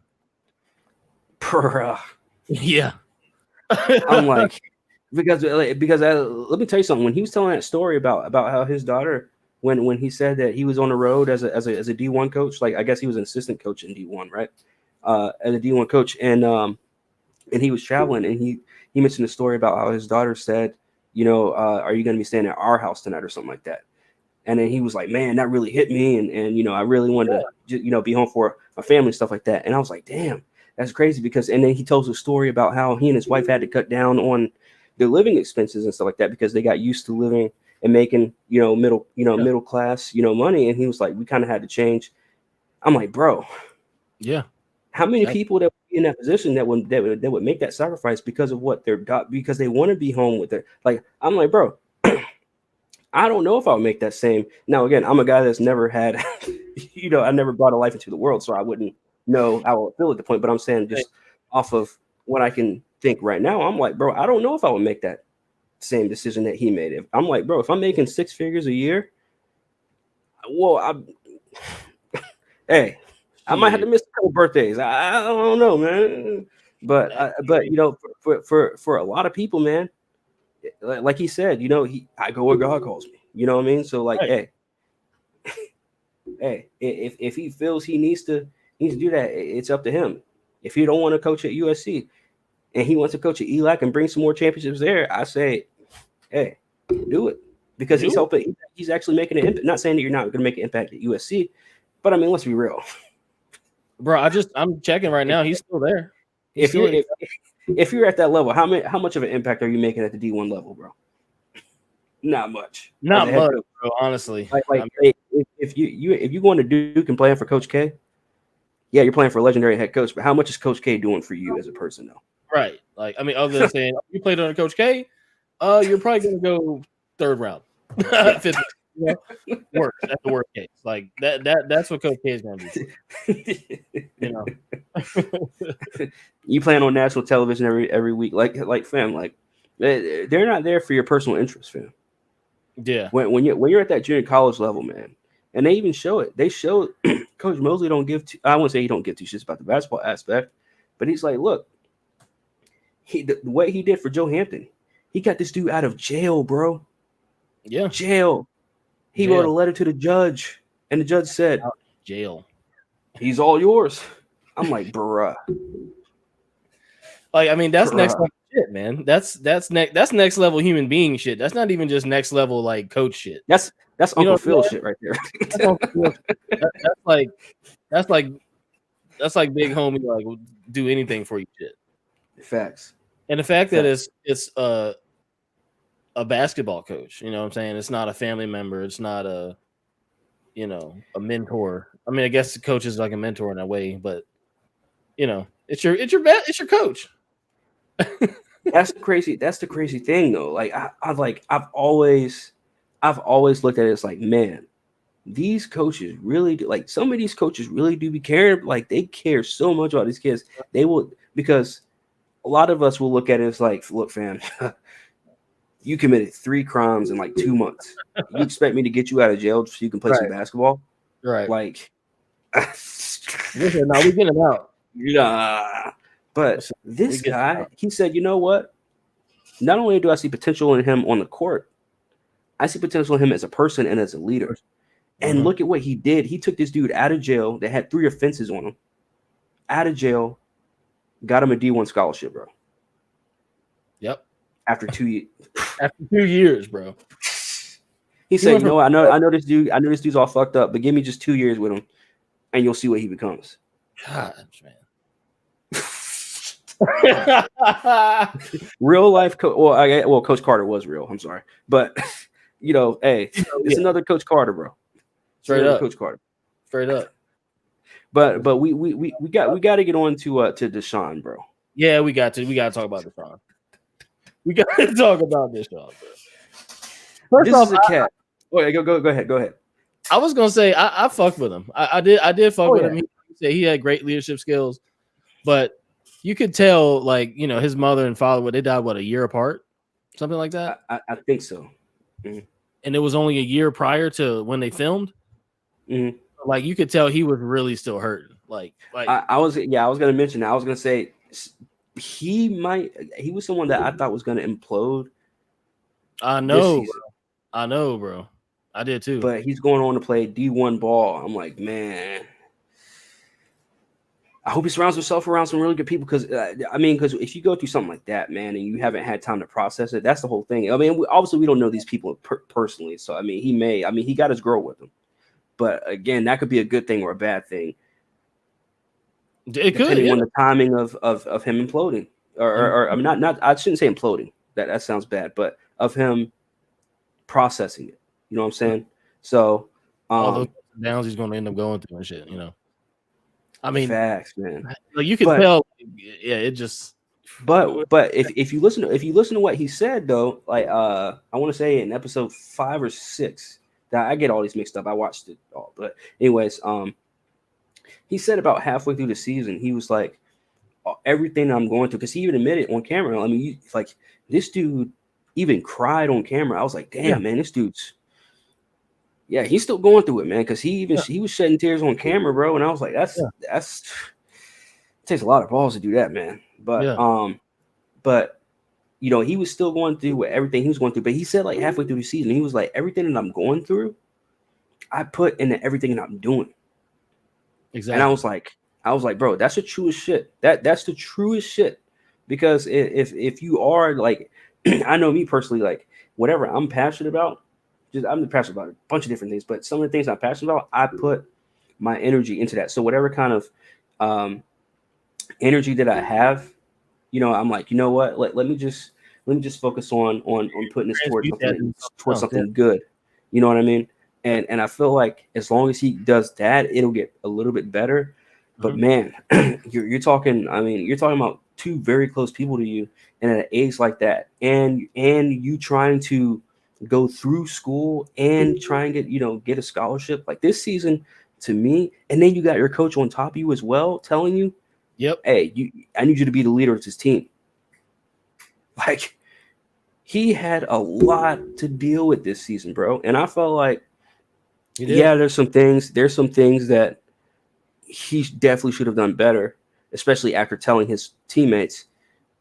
Yeah. I'm like, because let me tell you something. When he was telling that story about how his daughter, when he said that he was on the road as a D1 coach, like I guess he was an assistant coach in D1, right? As a D1 coach, and he was traveling, and he mentioned the story about how his daughter said, are you going to be staying at our house tonight or something like that? And then he was like, man, that really hit me, and I really wanted to be home for my family and stuff like that. And I was like, damn, that's crazy, because and then he tells a story about how he and his wife had to cut down on their living expenses and stuff like that because they got used to living and making middle class money, and he was like, we kind of had to change. I'm like, bro, yeah, how many people that would be in that position that would make that sacrifice because of what because they want to be home with their, like, I'm like, bro, I don't know if I would make that same. Now, again, I'm a guy that's never had, I never brought a life into the world, so I wouldn't know how I would feel at the point. But I'm saying just off of what I can think right now, I'm like, bro, I don't know if I would make that same decision that he made. I'm like, bro, if I'm making 6 figures a year, well, I might have to miss a couple birthdays. I don't know, man. But for a lot of people, man, like he said, I go where God calls me. You know what I mean? So like, hey, if he feels he needs to do that, it's up to him. If he don't want to coach at USC and he wants to coach at ELAC and bring some more championships there, I say, hey, do it, because he's helping. He's actually making an impact. Not saying that you're not going to make an impact at USC, but I mean, let's be real, bro. I'm checking right now. He's still there. If you're at that level, how much of an impact are you making at the D1 level, bro? Not much. Not much, bro. Honestly, if you going to Duke and playing for Coach K, yeah, you're playing for a legendary head coach. But how much is Coach K doing for you as a person, though? Right. Like, I mean, other than saying you played under Coach K, you're probably going to go 3rd round, 5th. Worst. That's the worst case. Like that's what Coach K is going to do. You playing on national television every week, like fam, like they're not there for your personal interest, fam. Yeah. When you're at that junior college level, man, and they even show it. They show Coach Mosley don't give. I won't say he don't give 2 shits about the basketball aspect, but he's like, look, the way he did for Joe Hampton, he got this dude out of jail, bro. Yeah, jail. He wrote a letter to the judge, and the judge said, jail. He's all yours. I'm like, bruh. Like, I mean, that's next level shit, man. That's next level human being shit. That's not even just next level like coach shit. That's Uncle Phil shit right there. That's like big homie, like, will do anything for you shit. Facts. And the fact that it's a basketball coach, you know what I'm saying? It's not a family member. It's not a mentor. I mean, I guess the coach is like a mentor in a way, but it's your coach. That's the crazy thing though. Like I've always looked at it as like, man, these coaches really do, like, some of these coaches really do be caring. Like, they care so much about these kids. They will, because a lot of us will look at it as like, look, fam, you committed 3 crimes in like 2 months. You expect me to get you out of jail so you can play some basketball? Right. Like, listen, now we get him out. Yeah. But this guy, he said, you know what? Not only do I see potential in him on the court, I see potential in him as a person and as a leader. And look at what he did. He took this dude out of jail that had 3 offenses on him. Out of jail, got him a D1 scholarship, bro. Yep. After 2 years. After 2 years, bro. He said, you know what? I know this dude's all fucked up, but give me just 2 years with him, and you'll see what he becomes. God, man. Real life coach. Well, Coach Carter was real. I'm sorry, but hey, it's another Coach Carter, bro. Straight up, Coach Carter. Straight up. But we got to get on to Deshaun, bro. Yeah, we got to talk about Deshaun. We got to talk about Deshaun, bro. First off, is a cat. Go ahead. I was gonna say I fucked with him. I did fuck with him. He said he had great leadership skills, but you could tell, like, you know, his mother and father, they died a year apart, something like that. I think so. Mm-hmm. And it was only a year prior to when they filmed. Mm-hmm. Like, you could tell he was really still hurting. Like I was gonna mention that. I was gonna say he was someone that I thought was gonna implode. I know, bro. I did too. But he's going on to play D1 ball. I'm like, man, I hope he surrounds himself around some really good people. Because because if you go through something like that, man, and you haven't had time to process it, that's the whole thing. I mean, obviously we don't know these people personally, so I mean, he got his girl with him. But again, that could be a good thing or a bad thing. It could, depending on the timing of him imploding, or I'm not. I shouldn't say imploding. That sounds bad, but of him processing it. You know what I'm saying? So all those downs he's going to end up going through and shit. You know, I mean, facts, man. Like, you can tell. Yeah, it just. But if you listen to what he said though, like I want to say in episode 5 or 6, that I get all these mixed up. I watched it all, but anyways, he said about halfway through the season, he was like, everything I'm going through, because he even admitted on camera. I mean, like, this dude even cried on camera. I was like, damn, man, this dude's, he's still going through it, man. Because he was shedding tears on camera, bro. And I was like, that's it takes a lot of balls to do that, man. But you know, he was still going through everything he was going through. But he said, like, halfway through the season, he was like, everything that I'm going through, I put into everything that I'm doing. Exactly. And I was like, bro, that's the truest shit. That's the truest shit. Because if you are like, I know me personally, like, whatever I'm passionate about, I'm passionate about a bunch of different things, but some of the things I'm passionate about, I put my energy into that. So whatever kind of energy that I have, you know, I'm like, you know what? Let me just focus on putting this towards something good. You know what I mean? And I feel like as long as he does that, it'll get a little bit better. But man, you're talking. I mean, you're talking about two very close people to you, and at an age like that, and you trying to go through school and try and get a scholarship like this season, to me, and then you got your coach on top of you as well, telling you, "Yep, hey, I need you to be the leader of this team." Like, he had a lot to deal with this season, bro, and I felt like, there's some things that he definitely should have done better, especially after telling his teammates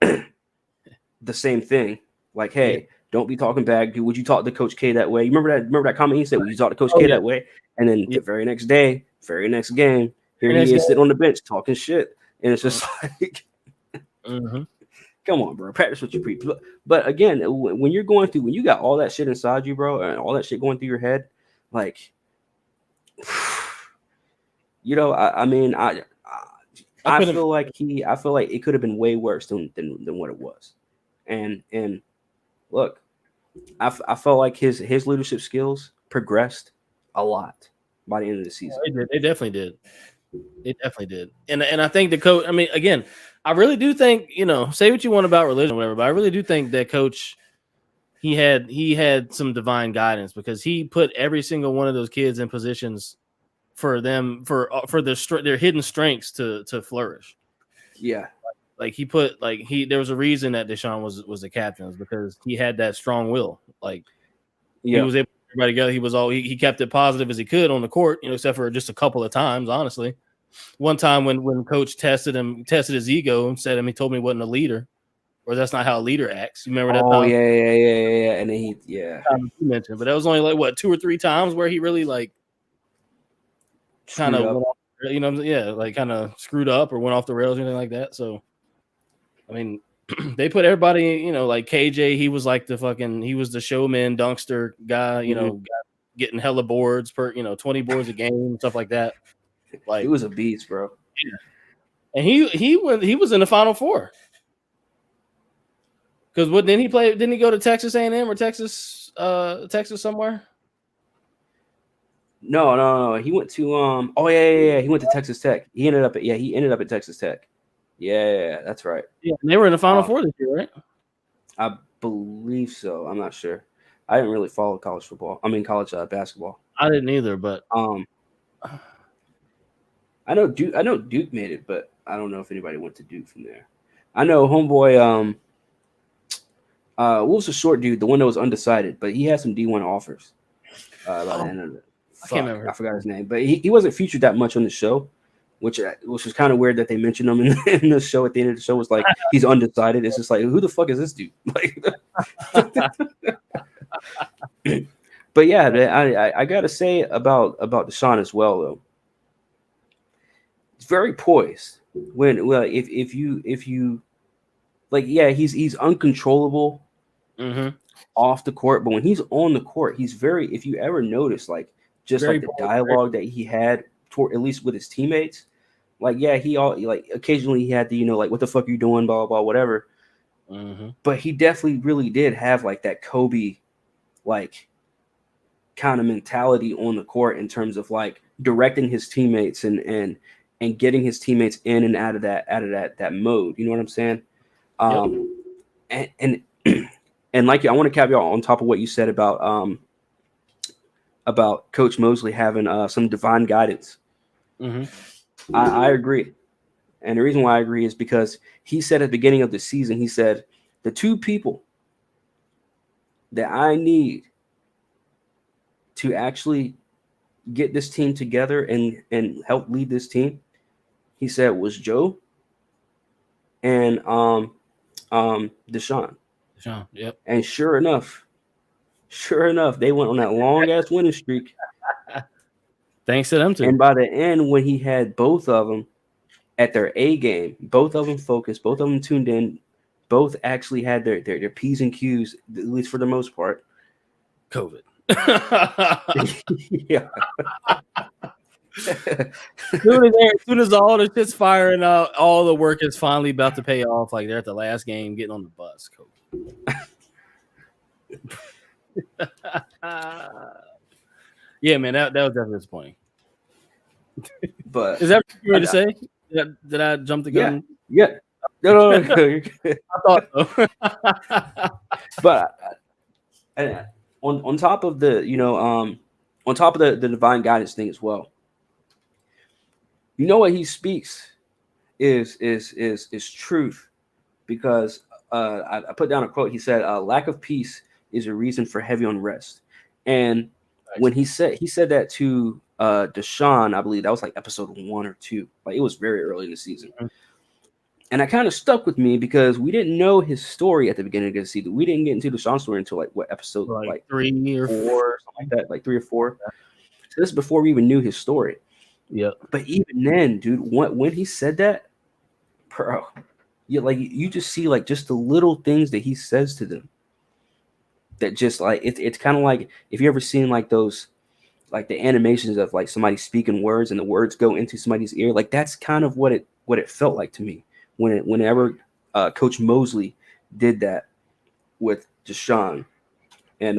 the same thing. Like, hey, don't be talking back. Dude, would you talk to Coach K that way? You remember that comment he said, would you talk to Coach K that way? And then the very next day, very next game, here he is sitting on the bench talking shit. And it's just like, come on, bro. Practice what you preach. But again, when you're going through, when you got all that shit inside you, bro, and all that shit going through your head, like, you know, I feel like it could have been way worse than what it was. And look, I felt like his leadership skills progressed a lot by the end of the season. They definitely did. It definitely did. And I think the coach, I mean, again, I really do think, you know, say what you want about religion or whatever, but I really do think that coach, he had some divine guidance, because he put every single one of those kids in positions for them, for their hidden strengths to flourish. Yeah. Like, he put, like, there was a reason that Deshaun was the captain, because he had that strong will. Like, he was able to put everybody together. He kept it positive as he could on the court, you know, except for just a couple of times, honestly. One time when coach tested his ego and said, he told me he wasn't a leader, or that's not how a leader acts. You remember that? Oh, yeah. And then you mentioned, but that was only like what, 2 or 3 times where he really like kind of, you know, like kind of screwed up or went off the rails or anything like that. So, I mean, they put everybody, you know, like KJ, he was like he was the showman, dunkster guy, you know, getting hella boards 20 boards a game, stuff like that. Like, he was a beast, bro. Yeah. And he was in the Final Four. Because didn't he go to Texas A&M or Texas somewhere? No. He went to he went to Texas Tech. He ended up at Texas Tech. Yeah, that's right. Yeah, and they were in the Final Four this year, right? I believe so. I'm not sure. I didn't really follow college basketball. I didn't either, but I know Duke made it, but I don't know if anybody went to Duke from there. I know homeboy. What was the short dude? The one that was undecided, but he had some D1 offers. By the end of it, I can't remember. I forgot his name, but he wasn't featured that much on the show, which was kind of weird that they mentioned him in the show. At the end of the show, was like he's undecided. It's just like, who the fuck is this dude? Like, but yeah, I gotta say about Deshaun as well though. It's very poised when if you like, yeah, he's uncontrollable off the court, but when he's on the court, he's very, if you ever notice, like just Very like the bold, dialogue that he had toward, at least with his teammates, like, yeah, he all like occasionally he had to, like, what the fuck are you doing, blah blah whatever. But he definitely really did have like that Kobe like kind of mentality on the court in terms of like directing his teammates and getting his teammates in and out of that mode. You know what I'm saying? And and like, I want to cap y'all on top of what you said about Coach Mosley having some divine guidance. I agree. And the reason why I agree is because he said at the beginning of the season, he said, the two people that I need to actually get this team together and help lead this team, he said, was Joe and Deshaun. Yep. And sure enough, they went on that long ass winning streak. Thanks to them too. And by the end, when he had both of them at their A game, both of them focused, both of them tuned in, both actually had their P's and Q's, at least for the most part. COVID. Yeah. As soon as all the shit's firing out, all the work is finally about to pay off. Like they're at the last game, getting on the bus. Yeah, man, that was definitely disappointing. But is that what you were to say? Did I jump the gun? Yeah. No. I thought so. But on top of the, on top of the divine guidance thing as well, what he speaks is truth, because I put down a quote. He said, lack of peace is a reason for heavy unrest. And when he said that to Deshaun, I believe that was like episode 1 or 2. Like, it was very early in the season. And that kind of stuck with me because we didn't know his story at the beginning of the season. We didn't get into Deshaun's story until like what episode, like 3 or 4, something like that, like 3 or 4. Yeah. So this is before we even knew his story. Yeah. But even then, dude, when he said that, bro, you just see like just the little things that he says to them. That just like it's kind of like, if you ever seen like those, like the animations of like somebody speaking words and the words go into somebody's ear, like that's kind of what it felt like to me whenever Coach Mosley did that with Deshaun and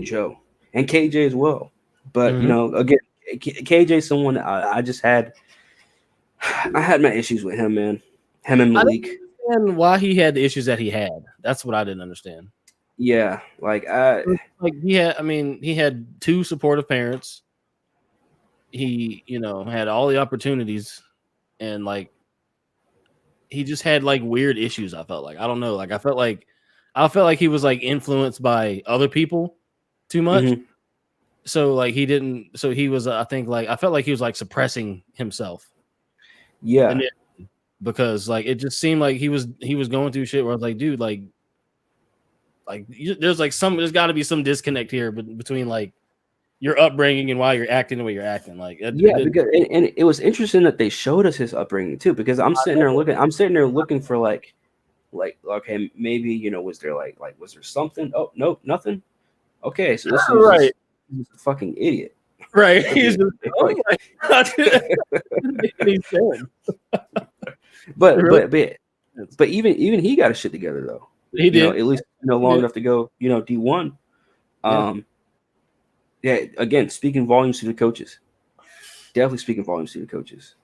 Joe and KJ as well. But again, KJ, someone I had my issues with him, man. Him and Malik. I didn't understand why he had the issues that he had. That's what I didn't understand. Yeah, like he had 2 supportive parents. He, had all the opportunities, and like he just had like weird issues. I felt like, I don't know, like I felt like he was like influenced by other people too much. So like he was I think like I felt like he was like suppressing himself. Yeah. Because like it just seemed like he was going through shit where I was like, dude, like there's got to be some disconnect here between like your upbringing and why you're acting the way you're acting. Like, because and it was interesting that they showed us his upbringing too, because I'm sitting there looking for like okay, maybe was there like was there something? Oh, nope, nothing. Okay, so this is right. He's a fucking idiot, right? He's just, oh my God. but even he got his shit together though. He did, at least long enough to go D1. Yeah, again, speaking volumes to the coaches. Definitely speaking volumes to the coaches.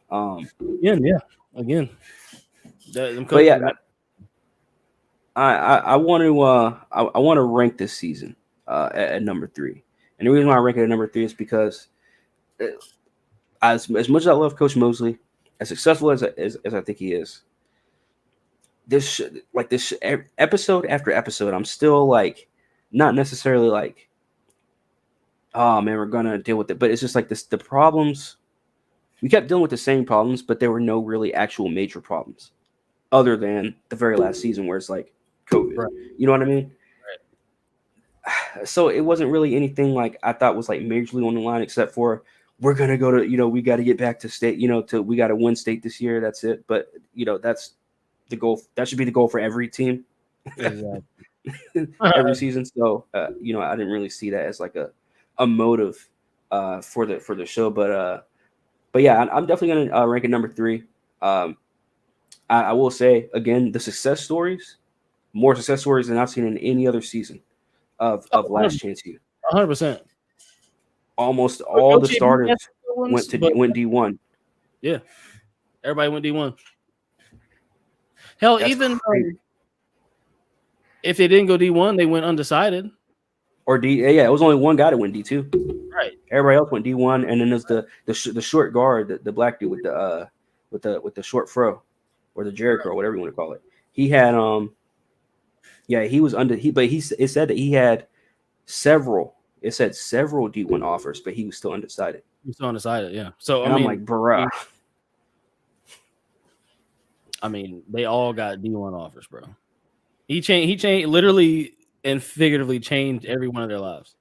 Again. But yeah, I want to rank this season at number 3, And the reason why I rank it at number 3 is because as much as I love Coach Mosley, as successful as I think he is, this episode after episode, I'm still like not necessarily like, oh man, we're gonna deal with it, but it's just like the problems. We kept dealing with the same problems, but there were no really actual major problems, other than the very last season where it's like COVID. Right. You know what I mean? Right. So it wasn't really anything like I thought was like majorly on the line, except for we're gonna go to, we got to get back to state, we got to win state this year. That's it. But that's the goal. That should be the goal for every team, Exactly. every season. So I didn't really see that as like a motive for the show. But yeah, I'm definitely gonna rank it number 3. I will say again, the more success stories than I've seen in any other season of Last Chance U. 100%. Almost all the starters went D1. Yeah, everybody went D1. Hell, That's even crazy. if they didn't go D1, they went undecided. Or D. Yeah, it was only one guy that went D2. Right. Everybody else went D1, and then there's the short guard, the black dude with the short fro, or the Jericho, or whatever you want to call it. He had he was it said that he had several. It said several D1 offers, but he was still undecided. He's still undecided, yeah. So I'm like, bruh. I mean, they all got D1 offers, bro. He changed literally and figuratively changed every one of their lives.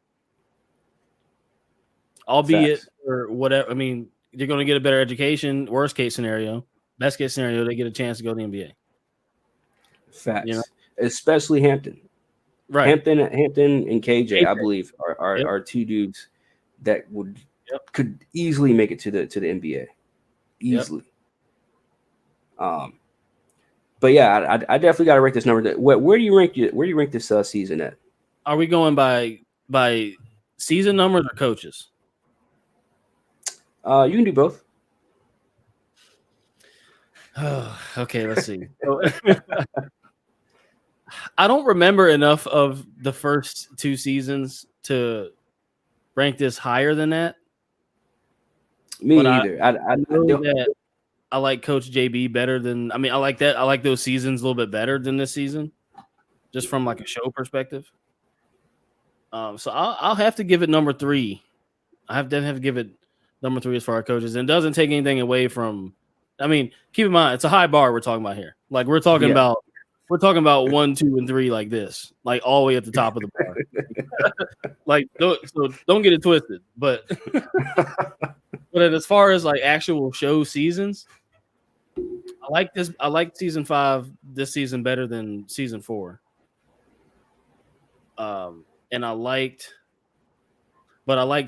Albeit Facts. or whatever. I mean, you're going to get a better education. Worst case scenario, best case scenario, they get a chance to go to the NBA. Facts. Especially Hampton. Right. Hampton and KJ, I believe, are two dudes that could easily make it to the NBA. Easily. Yep. But yeah, I definitely got to rank this number. Where do you rank this season at? Are we going by season numbers or coaches? You can do both. Okay, let's see. I don't remember enough of the first 2 seasons to rank this higher than that. Me either. I know that I like Coach JB better than. I mean, I like that. I like those seasons a little bit better than this season, just from like a show perspective. So I'll have to give it number 3. I have to give it number 3 as far as coaches, and it doesn't take anything away from. I mean, keep in mind it's a high bar we're talking about here. Like we're talking about 1, 2, and 3 like this, like all the way at the top of the bar. Like so don't get it twisted. But as far as like actual show seasons, I like this. I like season 5 this season better than season 4. And I liked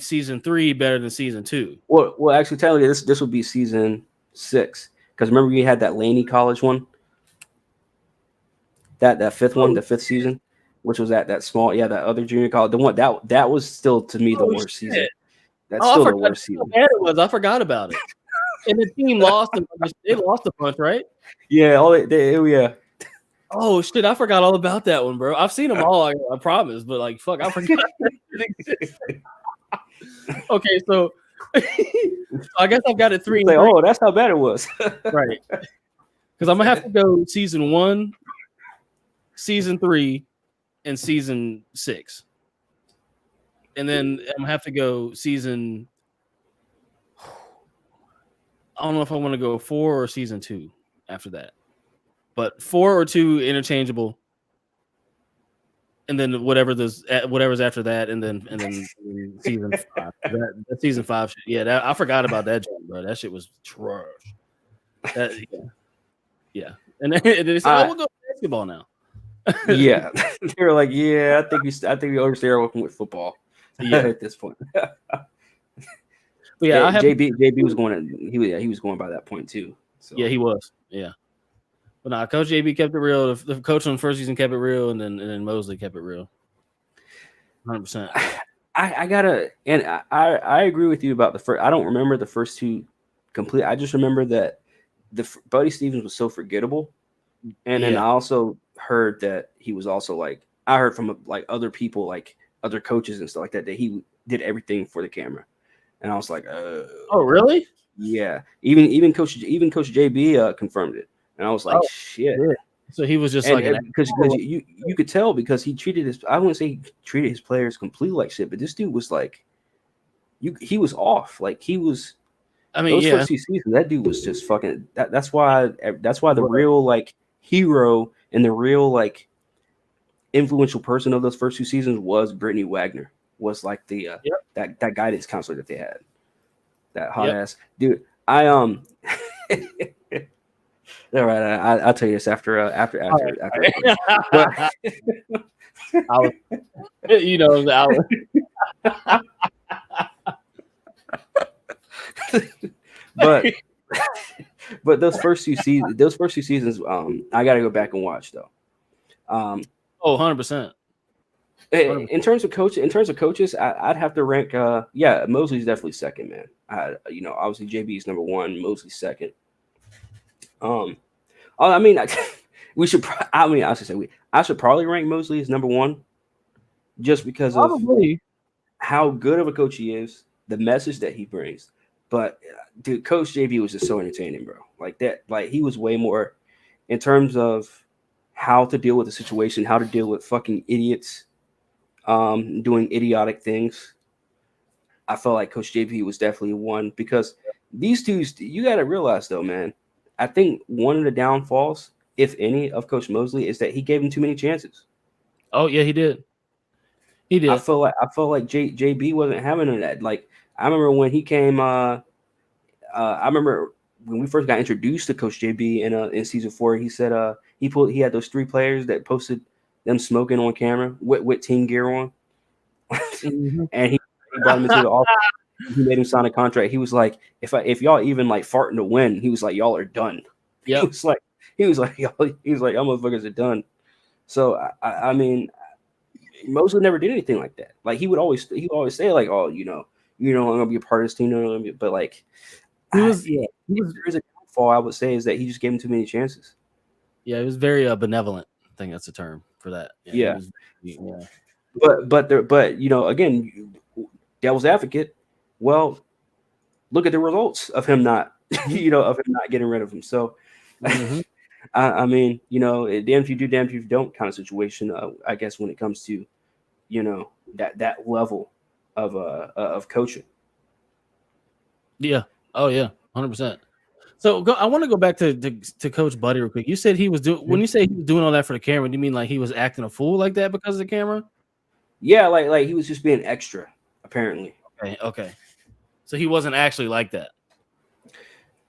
season 3 better than season 2. Well, actually, technically, this would be season 6 because remember you had that Laney College one, that 5th one, the 5th season, which was that small, that other junior college, the one that was still to me the worst season. That's still the worst season. How bad it was. I forgot about it. And the team lost. They lost a bunch, right? Yeah. Yeah. Oh shit! I forgot all about that one, bro. I've seen them all. I promise, but like, fuck, I forgot. Okay, so I guess I've got it 3. Like, oh, that's how bad it was, right? Because I'm gonna have to go season 1, season 3, and season 6, and then I'm gonna have to go season. I don't know if I want to go 4 or season 2 after that. But 4 or 2 interchangeable, and then whatever's after that, and then season 5. That season 5 shit. Yeah, I forgot about that, bro. That shit was trash. Yeah. And then they said, we'll go basketball now. Yeah, they were like, yeah, I think we overstay working with football. Yeah, at this point. But yeah, JB was going. He was going by that point too. So. Yeah, he was. Yeah. But nah, Coach JB kept it real. The coach on the first season kept it real, and then Mosley kept it real. 100%. I gotta, and I agree with you about the first. I don't remember the first 2 complete. I just remember that Buddy Stevens was so forgettable, and then I also heard that he was also like I heard from like other people like other coaches and stuff like that he did everything for the camera, and I was like, oh, really? yeah. Even Coach JB confirmed it, and I was like, Oh, shit. yeah. So he was just And because you could tell because he treated I wouldn't say he treated his players completely like shit, but this dude was like, he was off. Like he was. I mean, those first 2 seasons, that dude was just fucking. That's why the real like hero and the real like influential person of those first 2 seasons was Brittany Wagner. Was like the that guidance counselor that they had. That hot ass dude. All right, I'll tell you this after. But, you know, but those first 2 seasons, I got to go back and watch though. 100%. In terms of coaches, I'd have to rank. Mosley's definitely second, man. Obviously JB's number 1, Mosley's second. I mean, we should. I should probably rank Mosley as number 1, just because of how good of a coach he is, the message that he brings. But dude, Coach JB was just so entertaining, bro. Like that, like he was way more in terms of how to deal with the situation, how to deal with fucking idiots, doing idiotic things. I felt like Coach JB was definitely one because these two. You got to realize though, man. I think one of the downfalls, if any, of Coach Mosley is that he gave him too many chances. Oh yeah, he did. He did. I feel like JB wasn't having that. Like I remember when he came. I remember when we first got introduced to Coach JB in season 4. He said he had those 3 players that posted them smoking on camera with team gear on, and he brought them into the office. He made him sign a contract. He was like, if y'all even like farting to win, he was like, y'all are done. Yeah. He was like, y'all motherfuckers are done. So I mean, Mosley never did anything like that. Like he would always say like, oh, I'm gonna be a part of this team, but like, there is a downfall. I would say is that he just gave him too many chances. Yeah, it was very benevolent. I think that's the term for that. Yeah. But again, devil's advocate. Well, look at the results of him not, getting rid of him. So, I mean, damn if you do, damn if you don't kind of situation. I guess when it comes to, that level of coaching. Yeah. Oh yeah. 100%. So I want to go back to Coach Buddy real quick. You said he was doing when you say he was doing all that for the camera. Do you mean like he was acting a fool like that because of the camera? Yeah, like he was just being extra, apparently. Okay. So he wasn't actually like that.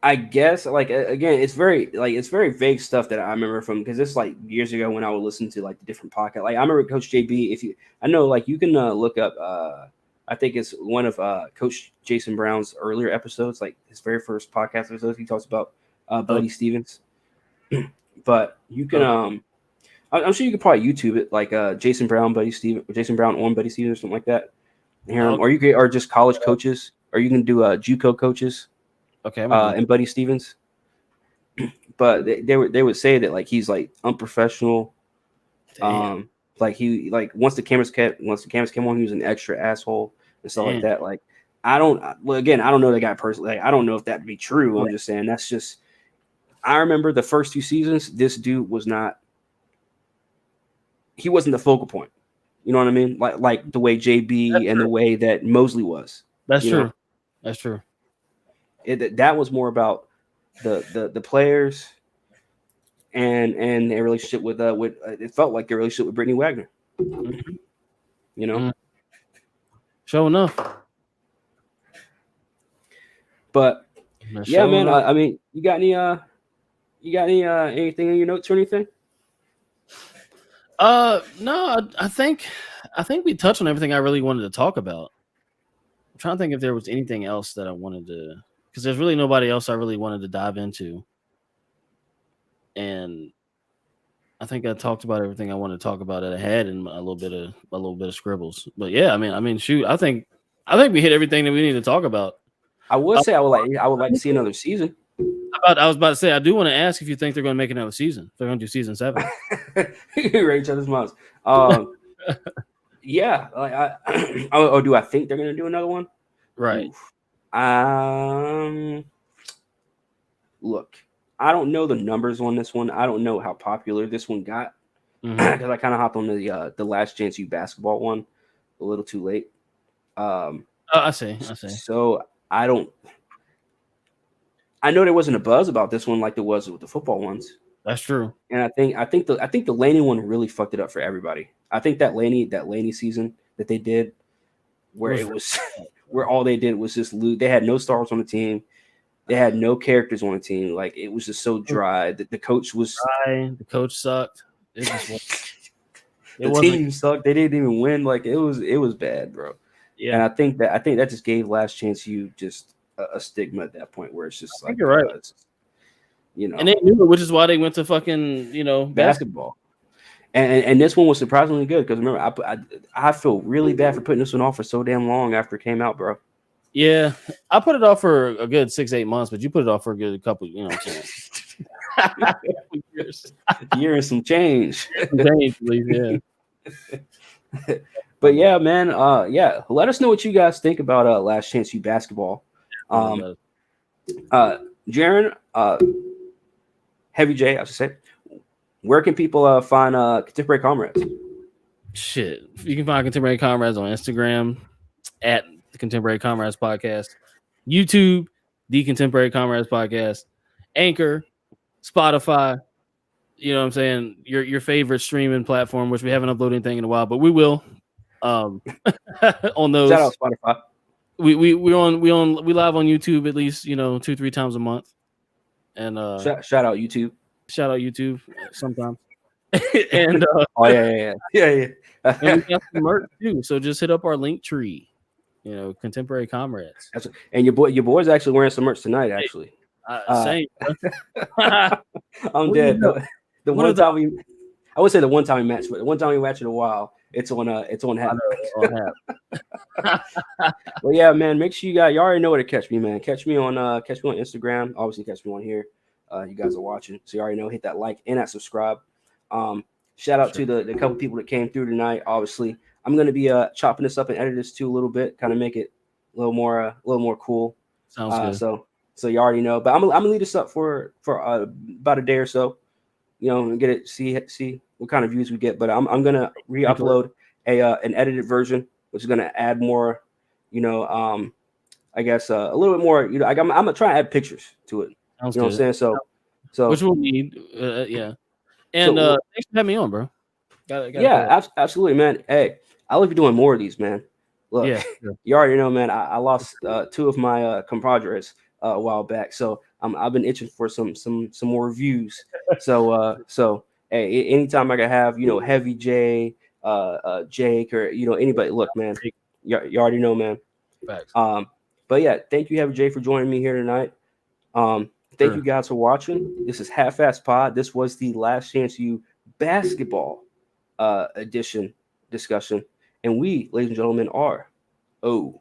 I guess, like, again, it's very vague stuff that I remember from because it's like years ago when I would listen to like the different podcasts. Like I remember Coach JB. I know, like you can look up. I think it's one of Coach Jason Brown's earlier episodes, like his very first podcast episodes. He talks about Buddy Stevens. But you can, I'm sure you could probably YouTube it, like Jason Brown on Buddy Stevens, or something like that. Or just college coaches, or you can do JUCO coaches. Okay. And Buddy Stevens. But they would say that like he's like unprofessional. Damn. Like he once the cameras came on, he was an extra asshole and stuff like that. Like I don't know the guy personally. Like, I don't know if that'd be true. I'm just saying that's just. I remember the first 2 seasons. This dude was not. He wasn't the focal point. You know what I mean? Like the way JB and the way that Mosley was. That's true. That's true. That was more about the players and their relationship with it felt like their relationship with Brittany Wagner. Sure enough. But yeah, man. I mean, you got any anything in your notes or anything? No. I think we touched on everything I really wanted to talk about. I'm trying to think if there was anything else that I wanted to, because there's really nobody else I really wanted to dive into. And I think I talked about everything I wanted to talk about that I had in a little bit of scribbles. But yeah, I mean, shoot, I think we hit everything that we need to talk about. I would say I would like to see another season. I was about to say, I do want to ask if you think they're going to make another season. They're going to do season 7. Right, each other's mouths. Yeah, like oh, do I think they're gonna do another one? Right. Oof. Look, I don't know the numbers on this one. I don't know how popular this one got Mhm. because I kind of hopped on the Last Chance U basketball one a little too late. Oh, I see. So I don't. I know there wasn't a buzz about this one like there was with the football ones, That's true. and I think the Laney one really fucked it up for everybody. I think that Laney season that they did, where Was it was where all they did was just loot. They had no stars on the team. They had no characters on the team. Like it was just so dry. That the coach was the coach sucked. It just wasn't, it the wasn't. team sucked. They didn't even win. Like it was bad, bro. And Yeah, I think that just gave Last Chance U just a stigma at that point where it's just I think like you're right. And they knew it, which is why they went to fucking basketball. And this one was surprisingly good because remember I feel really bad for putting this one off for so damn long after it came out, bro. Yeah, I put it off for a good 6-8 months, but you put it off for a good couple. You know what I'm saying? Years. Year and some change. Change, please, yeah. But yeah, man. Yeah. Let us know what you guys think about Last Chance U basketball. Jaron, Heavy J, I should say. Where can people find Contemporary Comrades? Shit, you can find Contemporary Comrades on Instagram at the Contemporary Comrades Podcast, YouTube, the Contemporary Comrades Podcast, Anchor, Spotify. You know what I'm saying? Your favorite streaming platform, which we haven't uploaded anything in a while, but we will. On those. Shout out Spotify. We live on YouTube at least 2-3 times a month. And shout out YouTube. Shout out YouTube sometimes. And oh yeah. And we got some merch too. So just hit up our link tree. Contemporary Comrades. And your boy's actually wearing some merch tonight. Actually, same. I'm dead. The one time we, I would say the one time we matched, but the one time we matched in a while, it's on hat. Well, yeah, man. Make sure you already know where to catch me, man. Catch me on Instagram. Obviously, catch me on here. You guys are watching, so you already know. Hit that like and that subscribe. Shout out to the couple people that came through tonight. Obviously, I'm gonna be chopping this up and edit this too a little bit, kind of make it a little more cool. Sounds good. So you already know. But I'm gonna leave this up for about a day or so. And get it, see what kind of views we get. But I'm gonna re-upload an edited version, which is gonna add more. I guess a little bit more. I'm gonna try and add pictures to it. Sounds you know good. what I'm saying? So which we'll need. Yeah. And thanks for having me on, bro. Absolutely, man. Hey, I love you doing more of these, man. Look, you already know, man. I lost 2 of my compadres a while back, so I've been itching for some more reviews. So hey, anytime I can have Heavy J, Jake, or anybody. Look, man, you already know, man. Facts. But yeah, thank you, Heavy J, for joining me here tonight. Thank you guys for watching. This is Half-Ass Pod. This was the Last Chance U basketball edition discussion, and we, ladies and gentlemen, are OUT.